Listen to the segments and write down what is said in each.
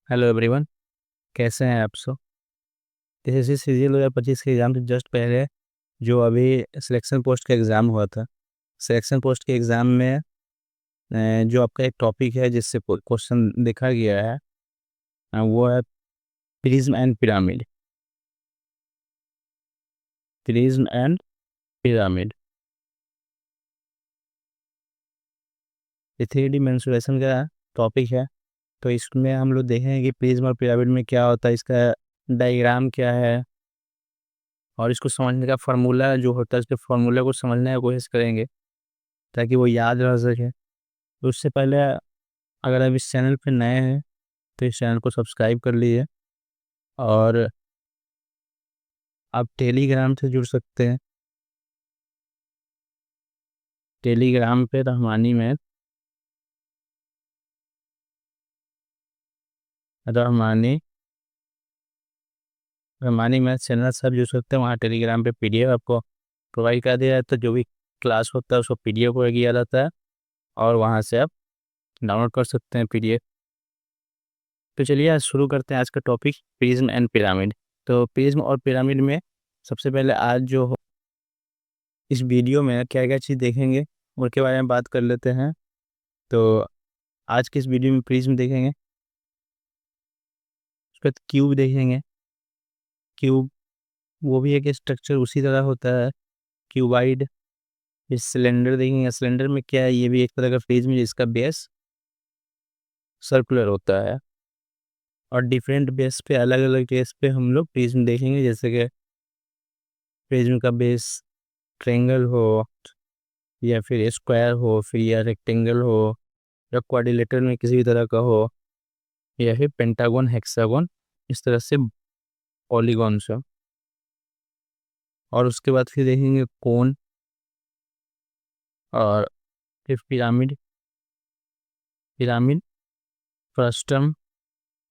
Hello everyone, कैसे हैं आप सब। एसएससी सीजीएल 2025 के एग्ज़ाम से जस्ट पहले जो अभी सिलेक्शन पोस्ट का एग्ज़ाम हुआ था, सिलेक्शन पोस्ट के एग्ज़ाम में जो आपका एक टॉपिक है जिससे क्वेश्चन देखा गया है, वो है prism and pyramid. Prism and pyramid ये 3D मेंसुरेशन का टॉपिक है। तो इसमें हम लोग देखेंगे कि प्रिज्म और पिरामिड में क्या होता है, इसका डायग्राम क्या है, और इसको समझने का फार्मूला जो होता है उसके फार्मूला को समझने की कोशिश करेंगे ताकि वो याद रह सके। तो उससे पहले अगर आप इस चैनल पे नए हैं तो इस चैनल को सब्सक्राइब कर लीजिए, और आप टेलीग्राम से जुड़ सकते हैं। टेलीग्राम पे रहमानी रहमानी मैथ चैनल से आप जुड़ सकते हैं। वहाँ टेलीग्राम पे पीडीएफ आपको प्रोवाइड कर दिया जाता है, जो भी क्लास होता है उसको पीडीएफ को किया जाता है और वहाँ से आप डाउनलोड कर सकते हैं पीडीएफ। तो चलिए आज शुरू करते हैं आज का टॉपिक प्रिज्म एंड पिरामिड। तो प्रिज्म और पिरामिड में सबसे पहले आज जो इस वीडियो में क्या क्या चीज़ देखेंगे उनके बारे में बात कर लेते हैं। तो आज के इस वीडियो में प्रिज्म देखेंगे, उसके बाद क्यूब देखेंगे। क्यूब वो भी एक स्ट्रक्चर उसी तरह होता है, क्यूबाइड। इस सिलेंडर देखेंगे, सिलेंडर में क्या है, ये भी एक तरह का प्रिज्म है जिसका बेस सर्कुलर होता है। और डिफरेंट बेस पे, अलग अलग बेस पे हम लोग प्रिज्म देखेंगे, जैसे कि प्रिज्म का बेस ट्रेंगल हो, या फिर स्क्वायर हो, फिर या रेक्टेंगल हो, या क्वाड्रिलेटरल में किसी भी तरह का हो, या फिर पेंटागन, हेक्सागन, इस तरह से पॉलीगॉन से। और उसके बाद फिर देखेंगे कोन, और फिर पिरामिड। पिरामिड, फ्रस्टम,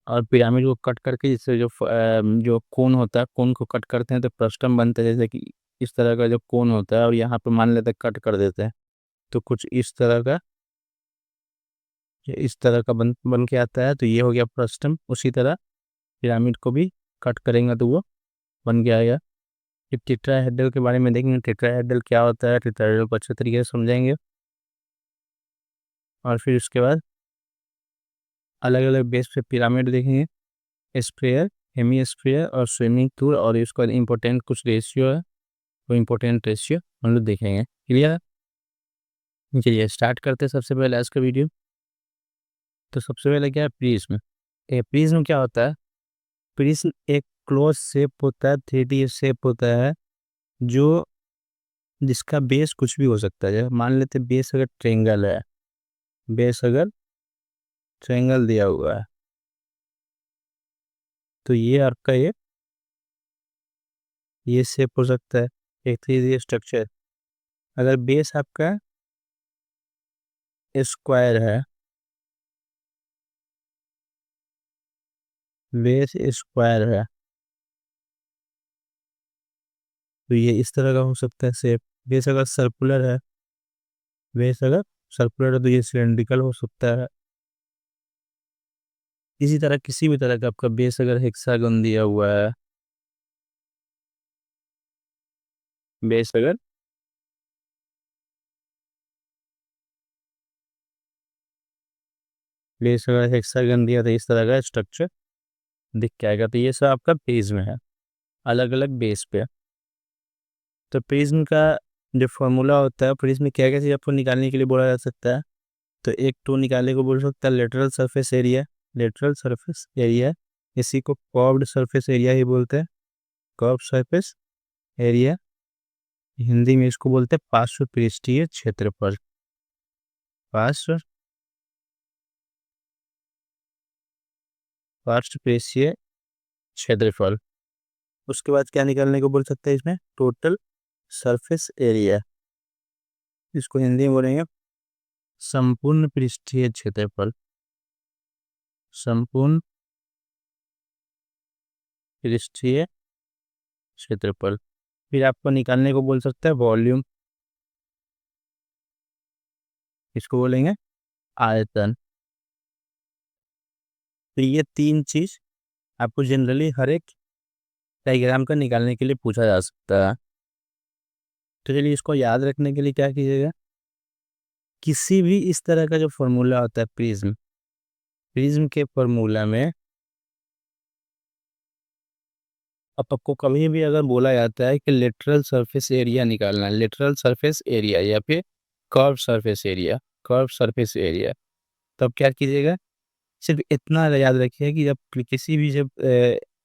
और पिरामिड को कट करके जिससे जो कोन होता है, कोन को कट करते हैं तो फ्रस्टम बनता है। जैसे कि इस तरह का जो कोन होता है और यहाँ पे मान लेते हैं कट कर देते हैं, तो कुछ इस तरह का, ये इस तरह का बन बन के आता है। तो ये हो गया फ्रस्टम। उसी तरह पिरामिड को भी कट करेंगे तो वो बन के आएगा। फिर टेट्राहेड्रल के बारे में देखेंगे, टेट्राहेड्रल क्या होता है, टेट्राहेड्रल को अच्छे तरीके से समझेंगे। और फिर उसके बाद अलग अलग बेस पे पिरामिड देखेंगे, स्फीयर, हेमी स्फीयर और स्विमिंग टूर, और इसका इम्पोर्टेंट कुछ रेशियो है, वो इम्पोर्टेंट रेशियो हम लोग देखेंगे। क्लियर। चलिए स्टार्ट करते हैं सबसे पहले आज का वीडियो। तो सबसे पहले क्या है, प्रिज्म। प्रिज्म क्या होता है, प्रिज्म एक क्लोज शेप होता है, 3D शेप होता है, जो जिसका बेस कुछ भी हो सकता है। जैसे मान लेते हैं बेस अगर ट्रेंगल है, बेस अगर ट्रेंगल दिया हुआ है, तो ये आपका ये शेप हो सकता है, एक 3D स्ट्रक्चर। अगर बेस आपका स्क्वायर है, बेस स्क्वायर है, तो ये इस तरह का हो सकता है शेप। बेस अगर सर्कुलर है, बेस अगर सर्कुलर है तो ये सिलेंड्रिकल हो सकता है। इसी तरह किसी भी तरह का आपका बेस अगर हेक्सागन दिया हुआ है, बेस अगर बेस अगर हेक्सागन दिया तो इस तरह का स्ट्रक्चर दिख के आएगा। तो ये सब आपका प्रिज्म है, अलग अलग बेस पे। तो प्रिज्म का जो फॉर्मूला होता है, प्रिज्म में क्या क्या चीज़ आपको निकालने के लिए बोला जा सकता है। तो एक टू निकालने को बोल सकता है lateral surface area. Lateral surface area, इसी को कर्व्ड सरफेस एरिया ही बोलते हैं, कर्व सरफेस एरिया। हिंदी में इसको बोलते हैं पार्श्व पृष्ठीय क्षेत्रफल। पार्श्व पार्श्व पृष्ठीय क्षेत्रफल। उसके बाद क्या निकालने को बोल सकते हैं, इसमें टोटल सरफेस एरिया, इसको हिंदी में बोलेंगे संपूर्ण पृष्ठीय क्षेत्रफल। संपूर्ण पृष्ठीय क्षेत्रफल। फिर आपको निकालने को बोल सकता है वॉल्यूम, इसको बोलेंगे आयतन। तो ये 3 चीज़ आपको जनरली हर एक डायग्राम का निकालने के लिए पूछा जा सकता है। तो चलिए इसको याद रखने के लिए क्या कीजिएगा, किसी भी इस तरह का जो फ़ॉर्मूला होता है प्रिज़्म, प्रिज़्म के फ़ॉर्मूला में अब आपको कभी भी अगर बोला जाता है कि लेटरल सरफेस एरिया निकालना है, लेटरल सरफेस एरिया या फिर curve surface area, curve surface area, तब क्या कीजिएगा, सिर्फ इतना याद रखिए कि जब किसी भी जब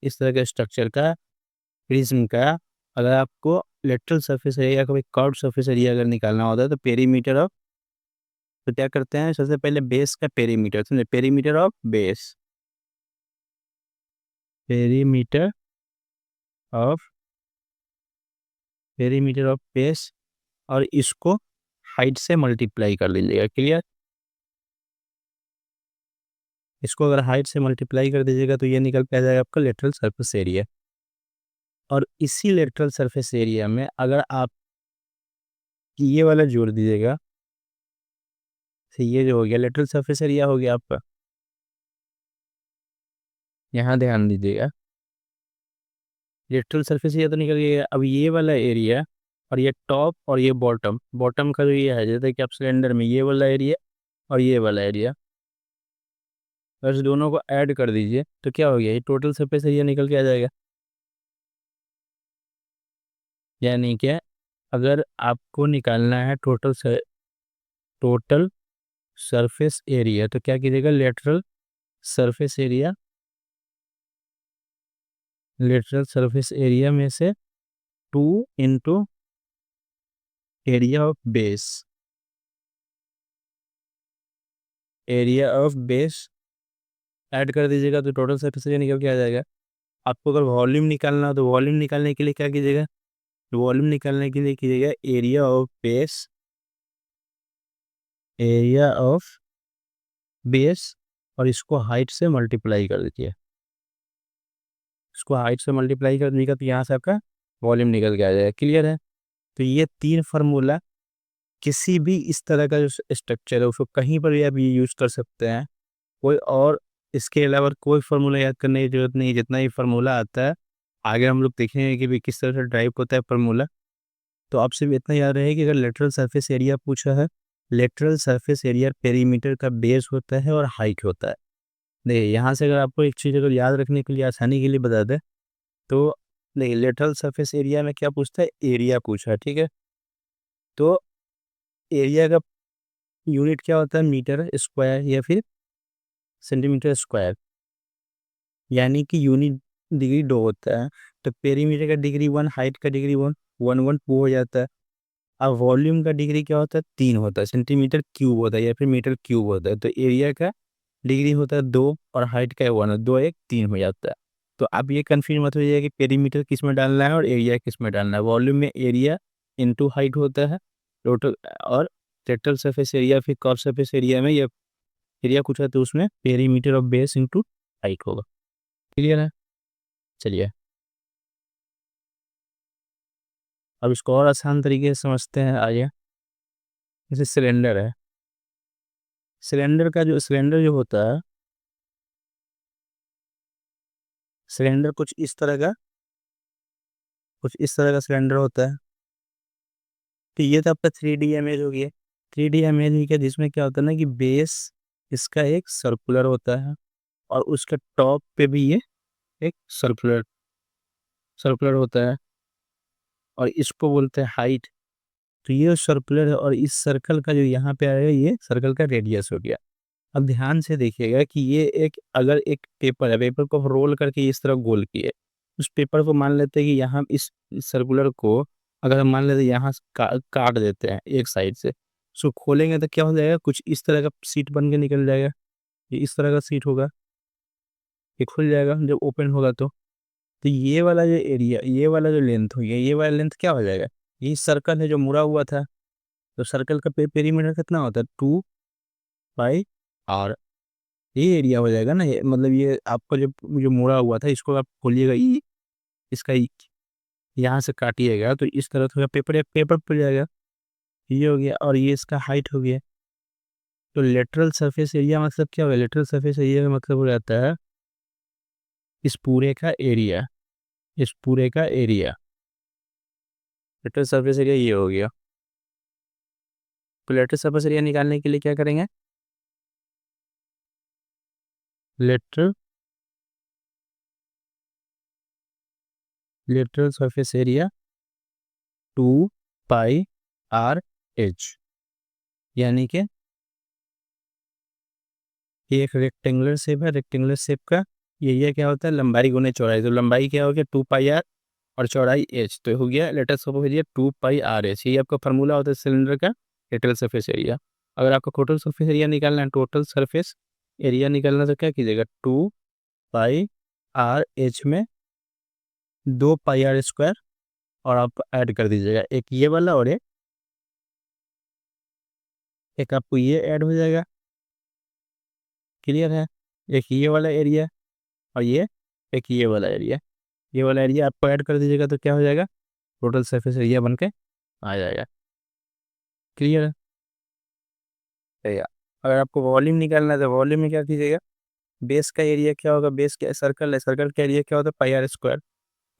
इस तरह के स्ट्रक्चर का, प्रिज्म का, अगर आपको लेटरल सरफेस एरिया का कर्व सरफेस एरिया अगर निकालना होता है तो पेरीमीटर ऑफ, तो क्या करते हैं सबसे पहले बेस का पेरीमीटर, समझे, perimeter of base, perimeter of, perimeter of base, और इसको हाइट से मल्टीप्लाई कर लीजिएगा। क्लियर, इसको अगर हाइट से मल्टीप्लाई कर दीजिएगा तो ये निकल के आ जाएगा आपका लेटरल सरफेस एरिया। और इसी लेटरल सरफेस एरिया में अगर आप ये वाला जोड़ दीजिएगा, तो ये जो हो गया लेटरल सरफेस एरिया हो गया आपका। यहाँ ध्यान दीजिएगा, लेटरल सरफेस एरिया तो निकल गया। अब ये वाला एरिया और ये टॉप और ये बॉटम, बॉटम का जो ये है, जैसे कि आप सिलेंडर में ये वाला एरिया और ये वाला एरिया, बस दोनों को ऐड कर दीजिए तो क्या हो गया, ये टोटल सरफेस एरिया निकल के आ जाएगा। यानी कि अगर आपको निकालना है टोटल सरफेस एरिया तो क्या कीजिएगा, lateral surface area, lateral surface area में से 2 into area of base, area of base add कर दीजिएगा तो टोटल सरफेस एरिया निकल के आ जाएगा। आपको अगर वॉल्यूम निकालना हो तो वॉल्यूम निकालने के लिए क्या कीजिएगा, वॉल्यूम निकालने के लिए कीजिएगा area of base, area of base, और इसको हाइट से मल्टीप्लाई कर दीजिए, इसको हाइट से मल्टीप्लाई कर दीजिएगा तो यहाँ से आपका वॉल्यूम निकल के आ जाएगा। क्लियर है। तो ये 3 फार्मूला किसी भी इस तरह का जो स्ट्रक्चर है उसको कहीं पर भी आप ये यूज़ कर सकते हैं। कोई और इसके अलावा कोई फार्मूला याद करने की ज़रूरत नहीं है, जितना ही फार्मूला आता है आगे हम लोग देखेंगे कि भी किस तरह से ड्राइव होता है फार्मूला। तो आप सिर्फ इतना याद रहे कि अगर लेटरल सरफेस एरिया पूछा है, लेटरल सरफेस एरिया पेरीमीटर का बेस होता है और हाइट होता है। देखिए यहाँ से अगर आपको एक चीज़ अगर याद रखने के लिए आसानी के लिए बता दें तो देखिए लेटरल सरफेस एरिया में क्या पूछता है, एरिया पूछा है, ठीक है। तो एरिया का यूनिट क्या होता है, मीटर स्क्वायर या फिर सेंटीमीटर स्क्वायर, यानी कि यूनिट डिग्री 2 होता है। तो पेरीमीटर का डिग्री 1, हाइट का डिग्री 1, 1 1 2 हो जाता है। अब वॉल्यूम का डिग्री क्या होता है, 3 होता है, सेंटीमीटर क्यूब होता है या फिर मीटर क्यूब होता है। तो एरिया का डिग्री होता है 2 और हाइट का 1, 2 1 3 हो जाता है। तो आप ये कन्फ्यूज मत होइए कि पेरीमीटर किस में डालना है और एरिया किस में डालना है। वॉल्यूम में एरिया इंटू हाइट होता है टोटल, और टोटल सरफेस एरिया फिर कर्व सरफेस एरिया में ये एरिया कुछ है तो उसमें perimeter of base into height होगा। क्लियर है। चलिए अब इसको और आसान तरीके से समझते हैं। आइए, जैसे सिलेंडर है, सिलेंडर जो होता है, सिलेंडर कुछ इस तरह का सिलेंडर होता है। तो ये तो आपका 3D इमेज हो गया। 3D इमेज ही क्या, जिसमें क्या होता है ना कि बेस इसका एक सर्कुलर होता है और उसके टॉप पे भी ये एक सर्कुलर सर्कुलर होता है और इसको बोलते हैं हाइट। तो ये सर्कुलर है और इस सर्कल का जो यहाँ पे आएगा ये सर्कल का रेडियस हो गया। अब ध्यान से देखिएगा कि ये एक अगर एक पेपर है, पेपर को रोल करके इस तरह गोल किए, उस पेपर को मान लेते हैं कि यहाँ इस सर्कुलर को अगर हम मान लेते हैं यहाँ से काट देते हैं एक साइड से, उसको खोलेंगे तो क्या हो जाएगा, कुछ इस तरह का सीट बन के निकल जाएगा। ये इस तरह का सीट होगा, ये खुल जाएगा जब ओपन होगा तो ये वाला जो एरिया, ये वाला जो लेंथ हो गया, ये वाला लेंथ क्या हो जाएगा, ये सर्कल है जो मुड़ा हुआ था। तो सर्कल का पेरीमीटर कितना होता है, 2 पाई आर। ये एरिया हो जाएगा ना, ये मतलब ये आपका जो जो मुड़ा हुआ था इसको आप खोलिएगा, ये इसका यहाँ से काटिएगा तो इस तरह थोड़ा पेपर या पेपर पड़ जाएगा। ये हो गया और ये इसका हाइट हो गया। तो लेटरल सरफेस एरिया मतलब क्या होगा, लेटरल सरफेस एरिया का मतलब हो जाता है इस पूरे का एरिया, इस पूरे का एरिया, लेटरल सरफेस एरिया ये हो गया। तो लेटरल सरफेस एरिया निकालने के लिए क्या करेंगे, lateral lateral surface area 2πr/h, यानी कि ये एक रेक्टेंगुलर शेप है, रेक्टेंगुलर शेप का ये क्या होता है, लंबाई गुने चौड़ाई। तो लंबाई क्या हो गया 2πr और चौड़ाई h, तो हो गया लेटरल सरफेस एरिया 2πr/h। ये आपका फार्मूला होता है सिलेंडर का लेटरल सरफेस एरिया। अगर आपको टोटल सरफेस एरिया निकालना है, टोटल सरफेस एरिया निकालना, तो क्या कीजिएगा 2πr/h में 2πr² और आप ऐड कर दीजिएगा, एक ये वाला और एक आपको ये ऐड हो जाएगा। क्लियर है, एक ये वाला एरिया और ये एक ये वाला एरिया, ये वाला एरिया आपको ऐड कर दीजिएगा तो क्या हो जाएगा, टोटल सरफेस एरिया बन के आ जाएगा। क्लियर है भैया। अगर आपको वॉल्यूम निकालना है तो वॉल्यूम में क्या कीजिएगा, बेस का एरिया क्या होगा, बेस का सर्कल है, सर्कल का एरिया क्या होता है πr²,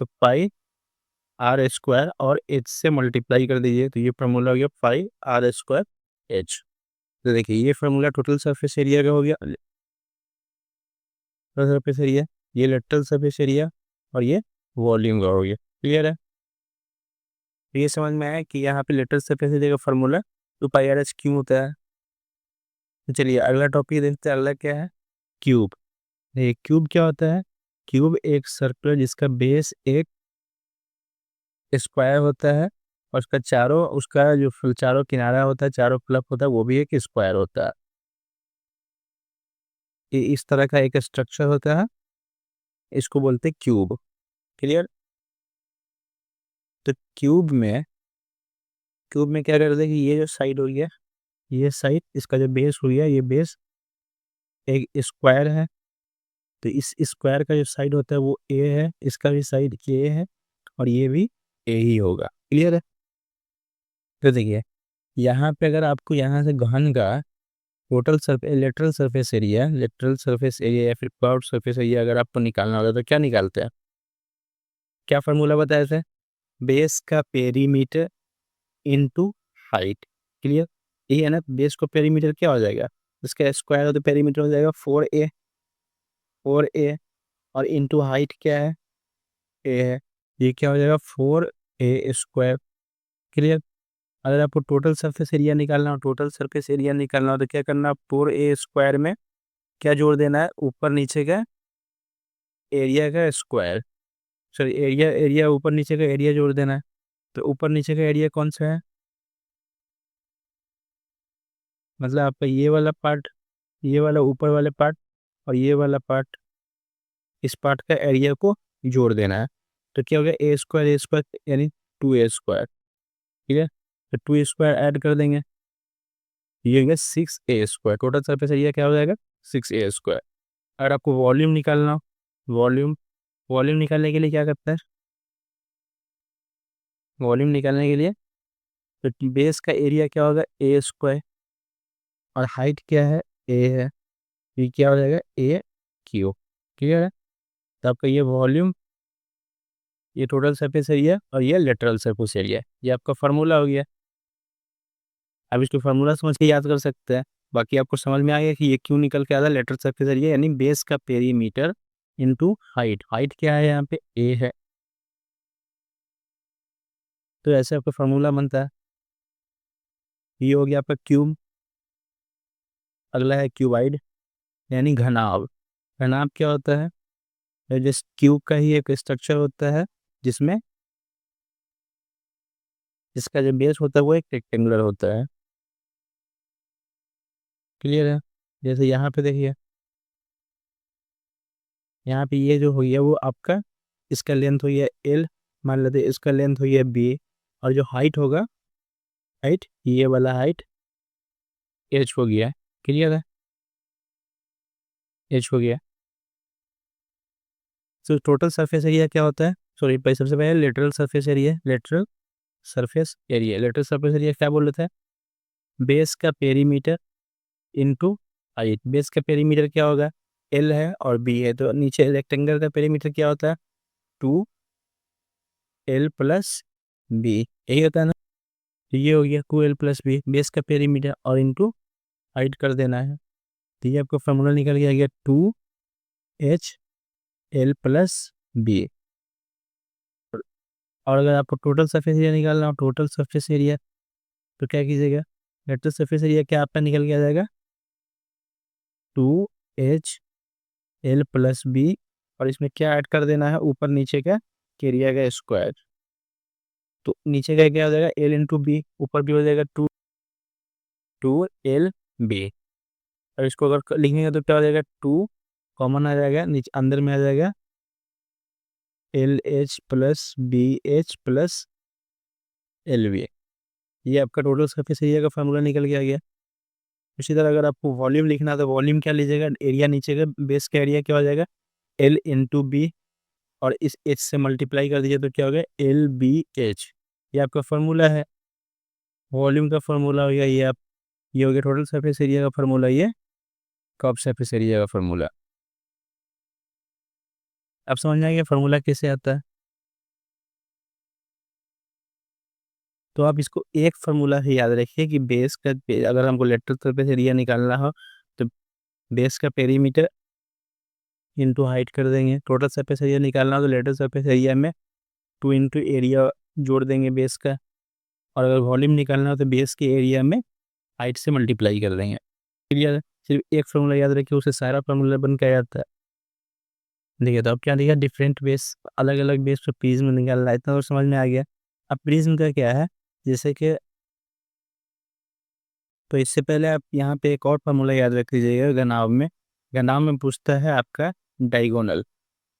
तो πr² और h से मल्टीप्लाई कर दीजिए, तो ये फार्मूला हो गया πr²h। तो देखिए ये फार्मूला टोटल सरफेस एरिया का हो गया, सरफेस एरिया, ये लेटरल सरफेस एरिया और ये वॉल्यूम का हो गया। क्लियर है, तो ये समझ में आया कि यहाँ पे लेटरल सरफेस एरिया का फार्मूला 2πr/h क्यों होता है। तो चलिए अगला टॉपिक देखते हैं, अगला क्या है, क्यूब। ये क्यूब क्या होता है, क्यूब एक सर्कल जिसका बेस एक स्क्वायर होता है और उसका चारों, उसका जो चारों किनारा होता है, चारों प्लग होता है, वो भी एक स्क्वायर होता है। ये इस तरह का एक स्ट्रक्चर होता है, इसको बोलते हैं क्यूब। क्लियर, तो क्यूब में क्या करते हैं कि ये जो साइड हो गया, ये साइड, इसका जो बेस हो गया, ये बेस एक स्क्वायर है, तो इस स्क्वायर का जो साइड होता है वो ए है, इसका भी साइड ए है और ये भी ए ही होगा। क्लियर है, तो देखिए यहाँ पे अगर आपको यहाँ से घन का टोटल लेटरल सरफेस एरिया या फिर कर्व्ड सरफेस एरिया अगर आपको निकालना होगा तो क्या निकालते हैं, क्या फार्मूला बताया था, बेस का पेरीमीटर इनटू हाइट। क्लियर, ये है ना, बेस को पेरीमीटर क्या हो जाएगा, इसका स्क्वायर हो तो पेरीमीटर हो जाएगा 4a और इनटू हाइट क्या है, ए है, ये क्या हो जाएगा 4a²। क्लियर, अगर आपको टोटल सरफेस एरिया निकालना हो, टोटल सरफेस एरिया निकालना हो तो क्या करना, 4a² में क्या जोड़ देना है, ऊपर नीचे का एरिया का स्क्वायर, सॉरी एरिया एरिया ऊपर नीचे का एरिया जोड़ देना है। तो ऊपर नीचे का एरिया कौन सा है, मतलब आपका ये वाला पार्ट, ये वाला ऊपर वाले पार्ट और ये वाला पार्ट, इस पार्ट का एरिया को जोड़ देना है। तो क्या हो गया a² यानी 2a²। ठीक है, तो 2 स्क्वायर ऐड कर देंगे, ये हो गया 6a²। टोटल सरफेस एरिया क्या हो जाएगा 6a²। अगर आपको वॉल्यूम निकालना हो, वॉल्यूम वॉल्यूम निकालने के लिए क्या करता है, वॉल्यूम निकालने के लिए तो बेस का एरिया क्या होगा a² और हाइट क्या है a है, ये क्या हो जाएगा a³ क्लियर है, तो आपका ये वॉल्यूम, ये टोटल सरफेस एरिया और ये लेटरल सरफेस एरिया, ये आपका फार्मूला हो गया। अब इसको फार्मूला समझ के याद कर सकते हैं। बाकी आपको समझ में आ गया कि ये क्यों निकल के आता है, लेटरल सरफेस एरिया यानी बेस का पेरीमीटर इनटू हाइट, हाइट क्या है यहाँ पे a है, तो ऐसे आपका फार्मूला बनता है। ये हो गया आपका क्यूब। अगला है क्यूबाइड यानी घनाभ। घनाभ क्या होता है, जिस क्यूब का ही एक स्ट्रक्चर होता है जिसमें जिसका जो बेस होता है वो एक रेक्टेंगुलर होता है। क्लियर है, जैसे यहाँ पे देखिए, यहाँ पे ये जो हुई है वो आपका, इसका लेंथ हुई है L, मान लेते हैं इसका लेंथ हुई है B, और जो हाइट होगा, हाइट ये वाला हाइट H हो गया। क्लियर है, H हो गया। तो टोटल सरफेस एरिया क्या होता है, सॉरी भाई सबसे पहले lateral surface area, lateral surface area क्या बोल रहे थे, बेस का पेरीमीटर इनटू हाइट। बेस का पेरीमीटर क्या होगा एल है और बी है, तो नीचे रेक्टेंगल का पेरीमीटर क्या होता है, 2L प्लस बी, यही होता है ना। तो ये हो गया 2L + बी बेस का पेरीमीटर, और इनटू हाइट कर देना है। तो ये आपको फॉर्मूला निकल गया 2HL + बी। और अगर आपको टोटल सरफेस एरिया निकालना हो, टोटल सरफेस एरिया, तो क्या कीजिएगा, टोटल सरफेस एरिया क्या आपका निकल के आ जाएगा, 2HL + बी, और इसमें क्या ऐड कर देना है, ऊपर नीचे का एरिया का स्क्वायर। तो नीचे का क्या हो जाएगा, L × बी, ऊपर भी हो जाएगा 2LB। और इसको अगर लिखेंगे तो क्या हो जाएगा, 2 कॉमन आ जाएगा, नीचे अंदर में आ जाएगा LH + BH + LB। ये आपका टोटल सरफेस एरिया का फार्मूला निकल के आ गया। इसी तरह अगर आपको वॉल्यूम लिखना है तो वॉल्यूम क्या लीजिएगा, एरिया नीचे का बेस का एरिया क्या हो जाएगा, L × B, और इस H से मल्टीप्लाई कर दीजिए तो क्या हो गया, LBH। ये आपका फार्मूला है, वॉल्यूम का फार्मूला हो गया ये। आप ये हो गया टोटल सरफेस एरिया का फार्मूला, ये कर्व सरफेस एरिया का फार्मूला। अब समझ में आ गया फार्मूला कैसे आता है। तो आप इसको एक फार्मूला ही याद रखिए कि बेस का अगर हमको लेटरल सरफेस एरिया निकालना हो तो बेस का पेरीमीटर इंटू हाइट कर देंगे। टोटल सरफेस एरिया निकालना हो तो लेटरल सरफेस एरिया में 2 × एरिया जोड़ देंगे बेस का। और अगर वॉल्यूम निकालना हो तो बेस के एरिया में हाइट से मल्टीप्लाई कर देंगे। क्लियर है, सिर्फ एक फार्मूला याद रखिए, उसे सारा फार्मूला बन के आता है। देखिए तो अब क्या दिया, डिफरेंट बेस, अलग अलग बेस पे प्रिज्म निकालना है, इतना तो समझ में आ गया। अब प्रिज्म का क्या है, जैसे कि तो इससे पहले आप यहाँ पे एक और फार्मूला याद रख लीजिएगा। गनाव में पूछता है आपका डायगोनल।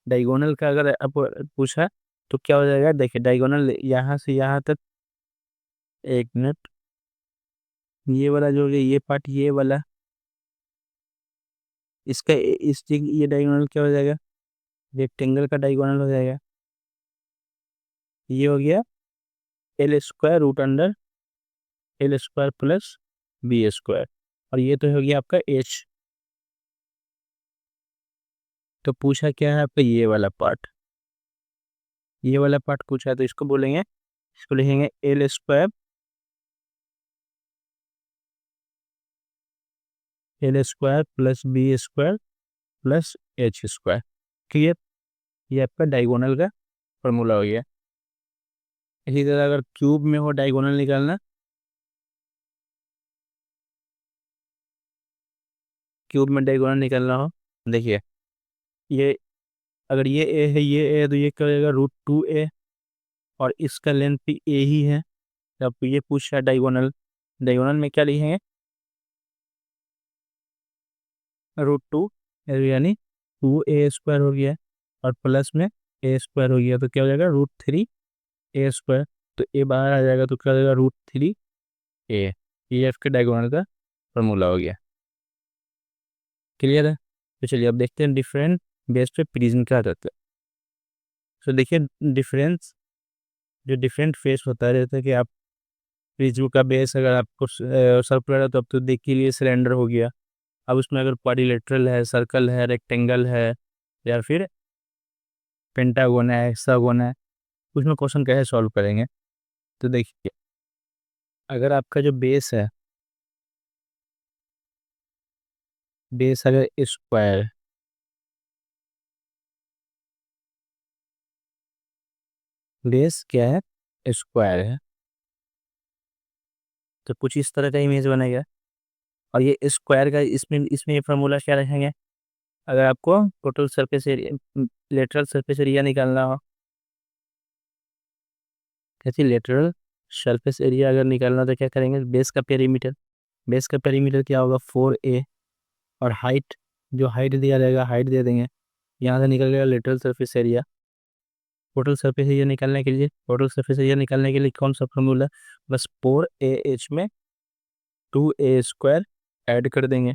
डायगोनल का अगर आप पूछा तो क्या हो जाएगा, देखिए डायगोनल यहाँ से यहाँ तक, एक मिनट, ये वाला जो है ये पार्ट, ये वाला, इसका इस ये डायगोनल क्या हो जाएगा, रेक्टेंगल का डायगोनल हो जाएगा। ये हो गया L² √ L² + B²। और ये तो हो गया आपका H। तो पूछा क्या है आपका, ये वाला पार्ट पूछा है, तो इसको बोलेंगे, इसको लिखेंगे L² + B² + H²। क्लियर, ये आपका डायगोनल का फॉर्मूला हो गया। इसी तरह अगर क्यूब में हो डायगोनल निकालना, क्यूब में डायगोनल निकालना हो, देखिए ये अगर ये ए है, ये ए है, तो ये क्या हो जाएगा, √2a, और इसका लेंथ भी ए ही है। तो आपको ये पूछा डायगोनल, डायगोनल में क्या लिखेंगे, √2 यानी 2a² हो गया, और प्लस में a² हो गया, तो क्या हो जाएगा, √3a²। तो ए बाहर आ जाएगा तो क्या हो जाएगा, √3a। ये आपके डायगोनल का फॉर्मूला हो गया। क्लियर है, तो चलिए अब देखते हैं डिफरेंट बेस पे प्रिज्म क्या रहता है। तो देखिए डिफरेंस, जो डिफरेंट फेस होता है, जैसे कि आप प्रिज्म का बेस अगर आपको सर्कुलर है तो अब तो देखिए लिए सिलेंडर हो गया। अब उसमें अगर क्वाड्रिलेटरल है, सर्कल है, रेक्टेंगल है, या फिर पेंटागोन है, हेक्सागोन है, उसमें क्वेश्चन कैसे सॉल्व करेंगे। तो देखिए अगर आपका जो बेस है, बेस अगर स्क्वायर, बेस क्या है, स्क्वायर है, तो कुछ इस तरह का इमेज बनेगा। और ये स्क्वायर का इसमें इसमें ये फार्मूला क्या रखेंगे, अगर आपको total surface area, lateral surface area निकालना हो, कैसे लेटरल सरफेस एरिया अगर निकालना हो तो क्या करेंगे, बेस का पेरीमीटर, बेस का पेरीमीटर क्या होगा, 4a, और हाइट, जो हाइट दिया जाएगा हाइट दे देंगे। यहाँ से निकल गया lateral surface area. Total surface area निकालने के लिए, टोटल सरफेस एरिया निकालने के लिए कौन सा फार्मूला, बस 4ah में 2a² ऐड कर देंगे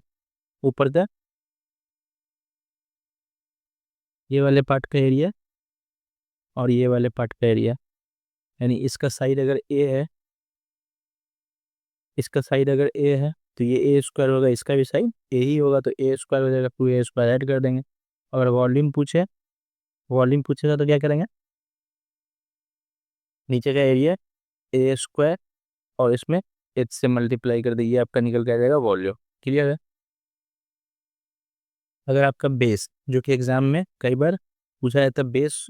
ऊपर का, ये वाले पार्ट का एरिया और ये वाले पार्ट का एरिया, यानी इसका साइड अगर ए है, इसका साइड अगर ए है तो ये ए स्क्वायर होगा, इसका भी साइन ए ही होगा, तो ए स्क्वायर हो जाएगा, 2 ए स्क्वायर ऐड कर देंगे। अगर वॉल्यूम पूछेगा तो क्या करेंगे, नीचे का एरिया ए स्क्वायर और इसमें एच से मल्टीप्लाई कर दीजिए, आपका निकल के आ जाएगा वॉल्यूम। क्लियर है। अगर आपका बेस, जो कि एग्जाम में कई बार पूछा जाता है, बेस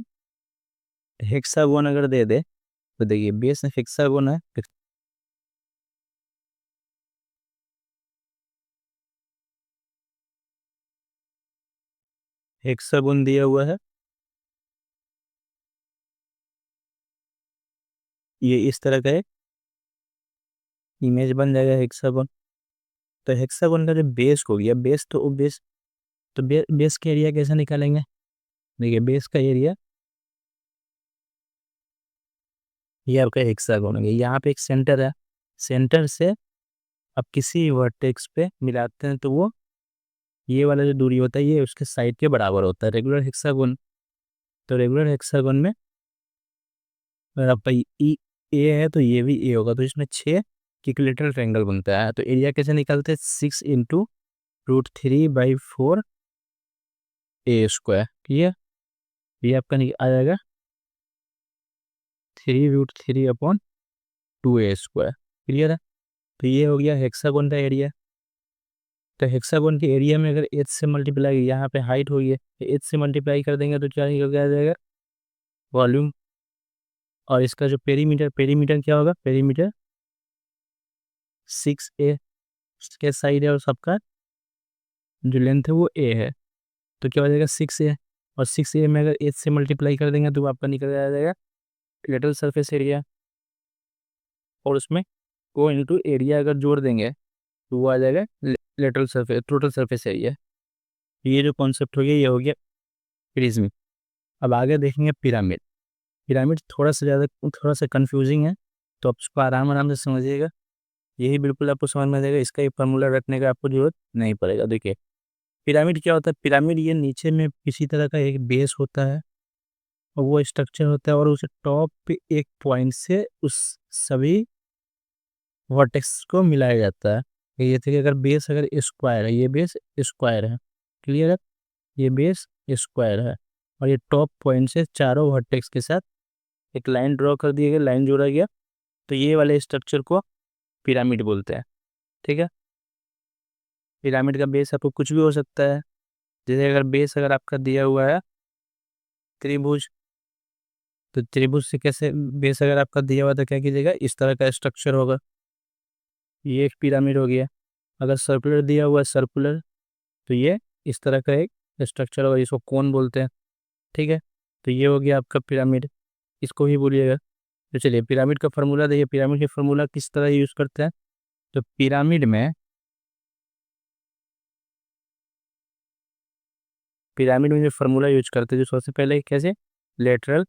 हेक्सागोन अगर दे दे तो देखिए बेस हेक्सागोन है, हेक्सागोन दिया हुआ है, ये इस तरह का एक इमेज बन जाएगा हेक्सागोन। तो हेक्सागोन का जो बेस हो गया, बेस तो वो बेस, तो बेस का एरिया कैसे निकालेंगे, देखिए बेस का एरिया ये आपका हेक्सागोन हो गया, यहाँ पे एक सेंटर है, सेंटर से आप किसी वर्टेक्स पे मिलाते हैं तो वो ये वाला जो दूरी होता है ये उसके साइड के बराबर होता है रेगुलर हेक्सागोन। तो रेगुलर हेक्सागोन में अगर आपका ई ए है तो ये भी ए होगा, तो इसमें 6 इक्विलेटरल ट्रायंगल बनता है। तो एरिया कैसे निकालते हैं, 6 × √3/4 ए स्क्वायर। क्लियर, ये आपका आ जाएगा 3√3/2 ए स्क्वायर। क्लियर है। तो ये हो गया हेक्सागोन का एरिया। तो हेक्सागोन के एरिया में अगर एच से मल्टीप्लाई, यहाँ पे हाइट हुई है तो एच से मल्टीप्लाई कर देंगे तो क्या निकल के आ जाएगा, वॉल्यूम। और इसका जो पेरीमीटर, पेरीमीटर क्या होगा, पेरीमीटर 6a के साइड है और सबका जो लेंथ है वो ए है, तो क्या हो जाएगा 6a। और 6a में अगर एच से मल्टीप्लाई कर देंगे तो वो आपका निकल आ जाएगा लेटरल सरफेस एरिया। और उसमें को इनटू एरिया अगर जोड़ देंगे तो वो आ जाएगा lateral surface, total surface area. ये जो कॉन्सेप्ट हो गया ये हो गया प्रिज्म। अब आगे देखेंगे पिरामिड। पिरामिड थोड़ा सा कंफ्यूजिंग है, तो आप उसको आराम आराम से समझिएगा, यही बिल्कुल आपको समझ में आ जाएगा, इसका एक फार्मूला रखने का आपको जरूरत नहीं पड़ेगा। देखिए पिरामिड क्या होता है, पिरामिड ये नीचे में किसी तरह का एक बेस होता है और वो स्ट्रक्चर होता है और उसे टॉप पे एक पॉइंट से उस सभी वर्टेक्स को मिलाया जाता है। ये थे कि अगर बेस अगर स्क्वायर है, ये बेस स्क्वायर है, क्लियर है, ये बेस स्क्वायर है और ये टॉप पॉइंट से चारों वर्टेक्स के साथ एक लाइन ड्रॉ कर दिया गया, लाइन जोड़ा गया, तो ये वाले स्ट्रक्चर को पिरामिड बोलते हैं। ठीक है। पिरामिड का बेस आपको कुछ भी हो सकता है, जैसे अगर बेस अगर आपका दिया हुआ है त्रिभुज, तो त्रिभुज से कैसे बेस अगर आपका दिया हुआ तो क्या कीजिएगा, इस तरह का स्ट्रक्चर होगा, ये एक पिरामिड हो गया। अगर सर्कुलर दिया हुआ है सर्कुलर, तो ये इस तरह का एक स्ट्रक्चर होगा, इसको कोन बोलते हैं। ठीक है। तो ये हो गया आपका पिरामिड, इसको ही बोलिएगा। तो चलिए पिरामिड का फार्मूला देखिए, पिरामिड का फार्मूला किस तरह यूज करते हैं, तो पिरामिड में जो फार्मूला यूज करते हैं, जो सबसे पहले कैसे, लेटरल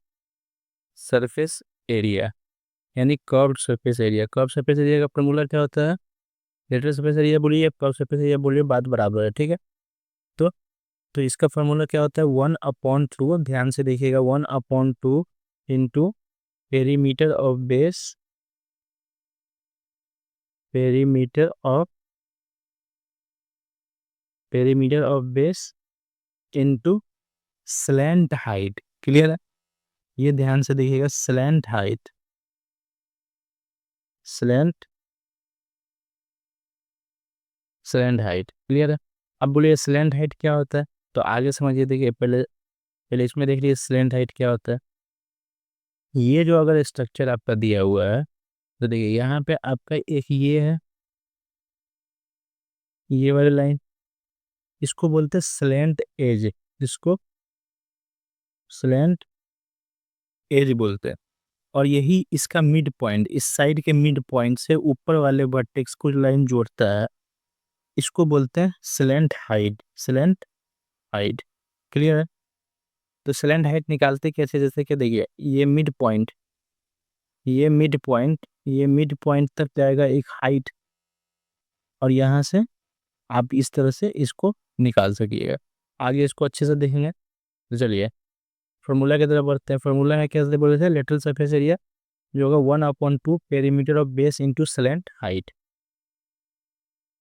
सरफेस एरिया, यानी curved surface area. Curve surface area का फार्मूला क्या होता है, लेटरल सरफेस एरिया बोलिए, कर्व सरफेस एरिया बोलिए, बात बराबर है। ठीक है। तो तो इसका फार्मूला क्या होता है, 1/2, ध्यान से देखिएगा, 1/2 into perimeter of base, perimeter of perimeter of base into slant height. Clear है, ये ध्यान से देखिएगा, slant height, slant slant height. Clear है। अब बोलिए स्लैंट हाइट क्या होता है, तो आगे समझिए, देखिए पहले पहले इसमें देख लीजिए स्लैंट हाइट क्या होता है। ये जो अगर स्ट्रक्चर आपका दिया हुआ है तो देखिए यहाँ पे आपका एक ये है, ये वाली लाइन, इसको बोलते हैं स्लैंट एज, इसको स्लैंट एज बोलते हैं। और यही इसका मिड पॉइंट, इस साइड के मिड पॉइंट से ऊपर वाले वर्टेक्स को लाइन जोड़ता है, इसको बोलते हैं slant height, slant height. Clear है। तो स्लैंट हाइट निकालते कैसे, जैसे कि देखिए ये मिड पॉइंट, ये मिड पॉइंट तक जाएगा एक हाइट, और यहाँ से आप इस तरह से इसको निकाल सकिएगा। आगे इसको अच्छे से देखेंगे। तो चलिए फॉर्मूला की तरफ बढ़ते हैं। फॉर्मूला है कैसे बोले थे, लेटरल सरफेस एरिया जो होगा 1/2 perimeter of base into slant height.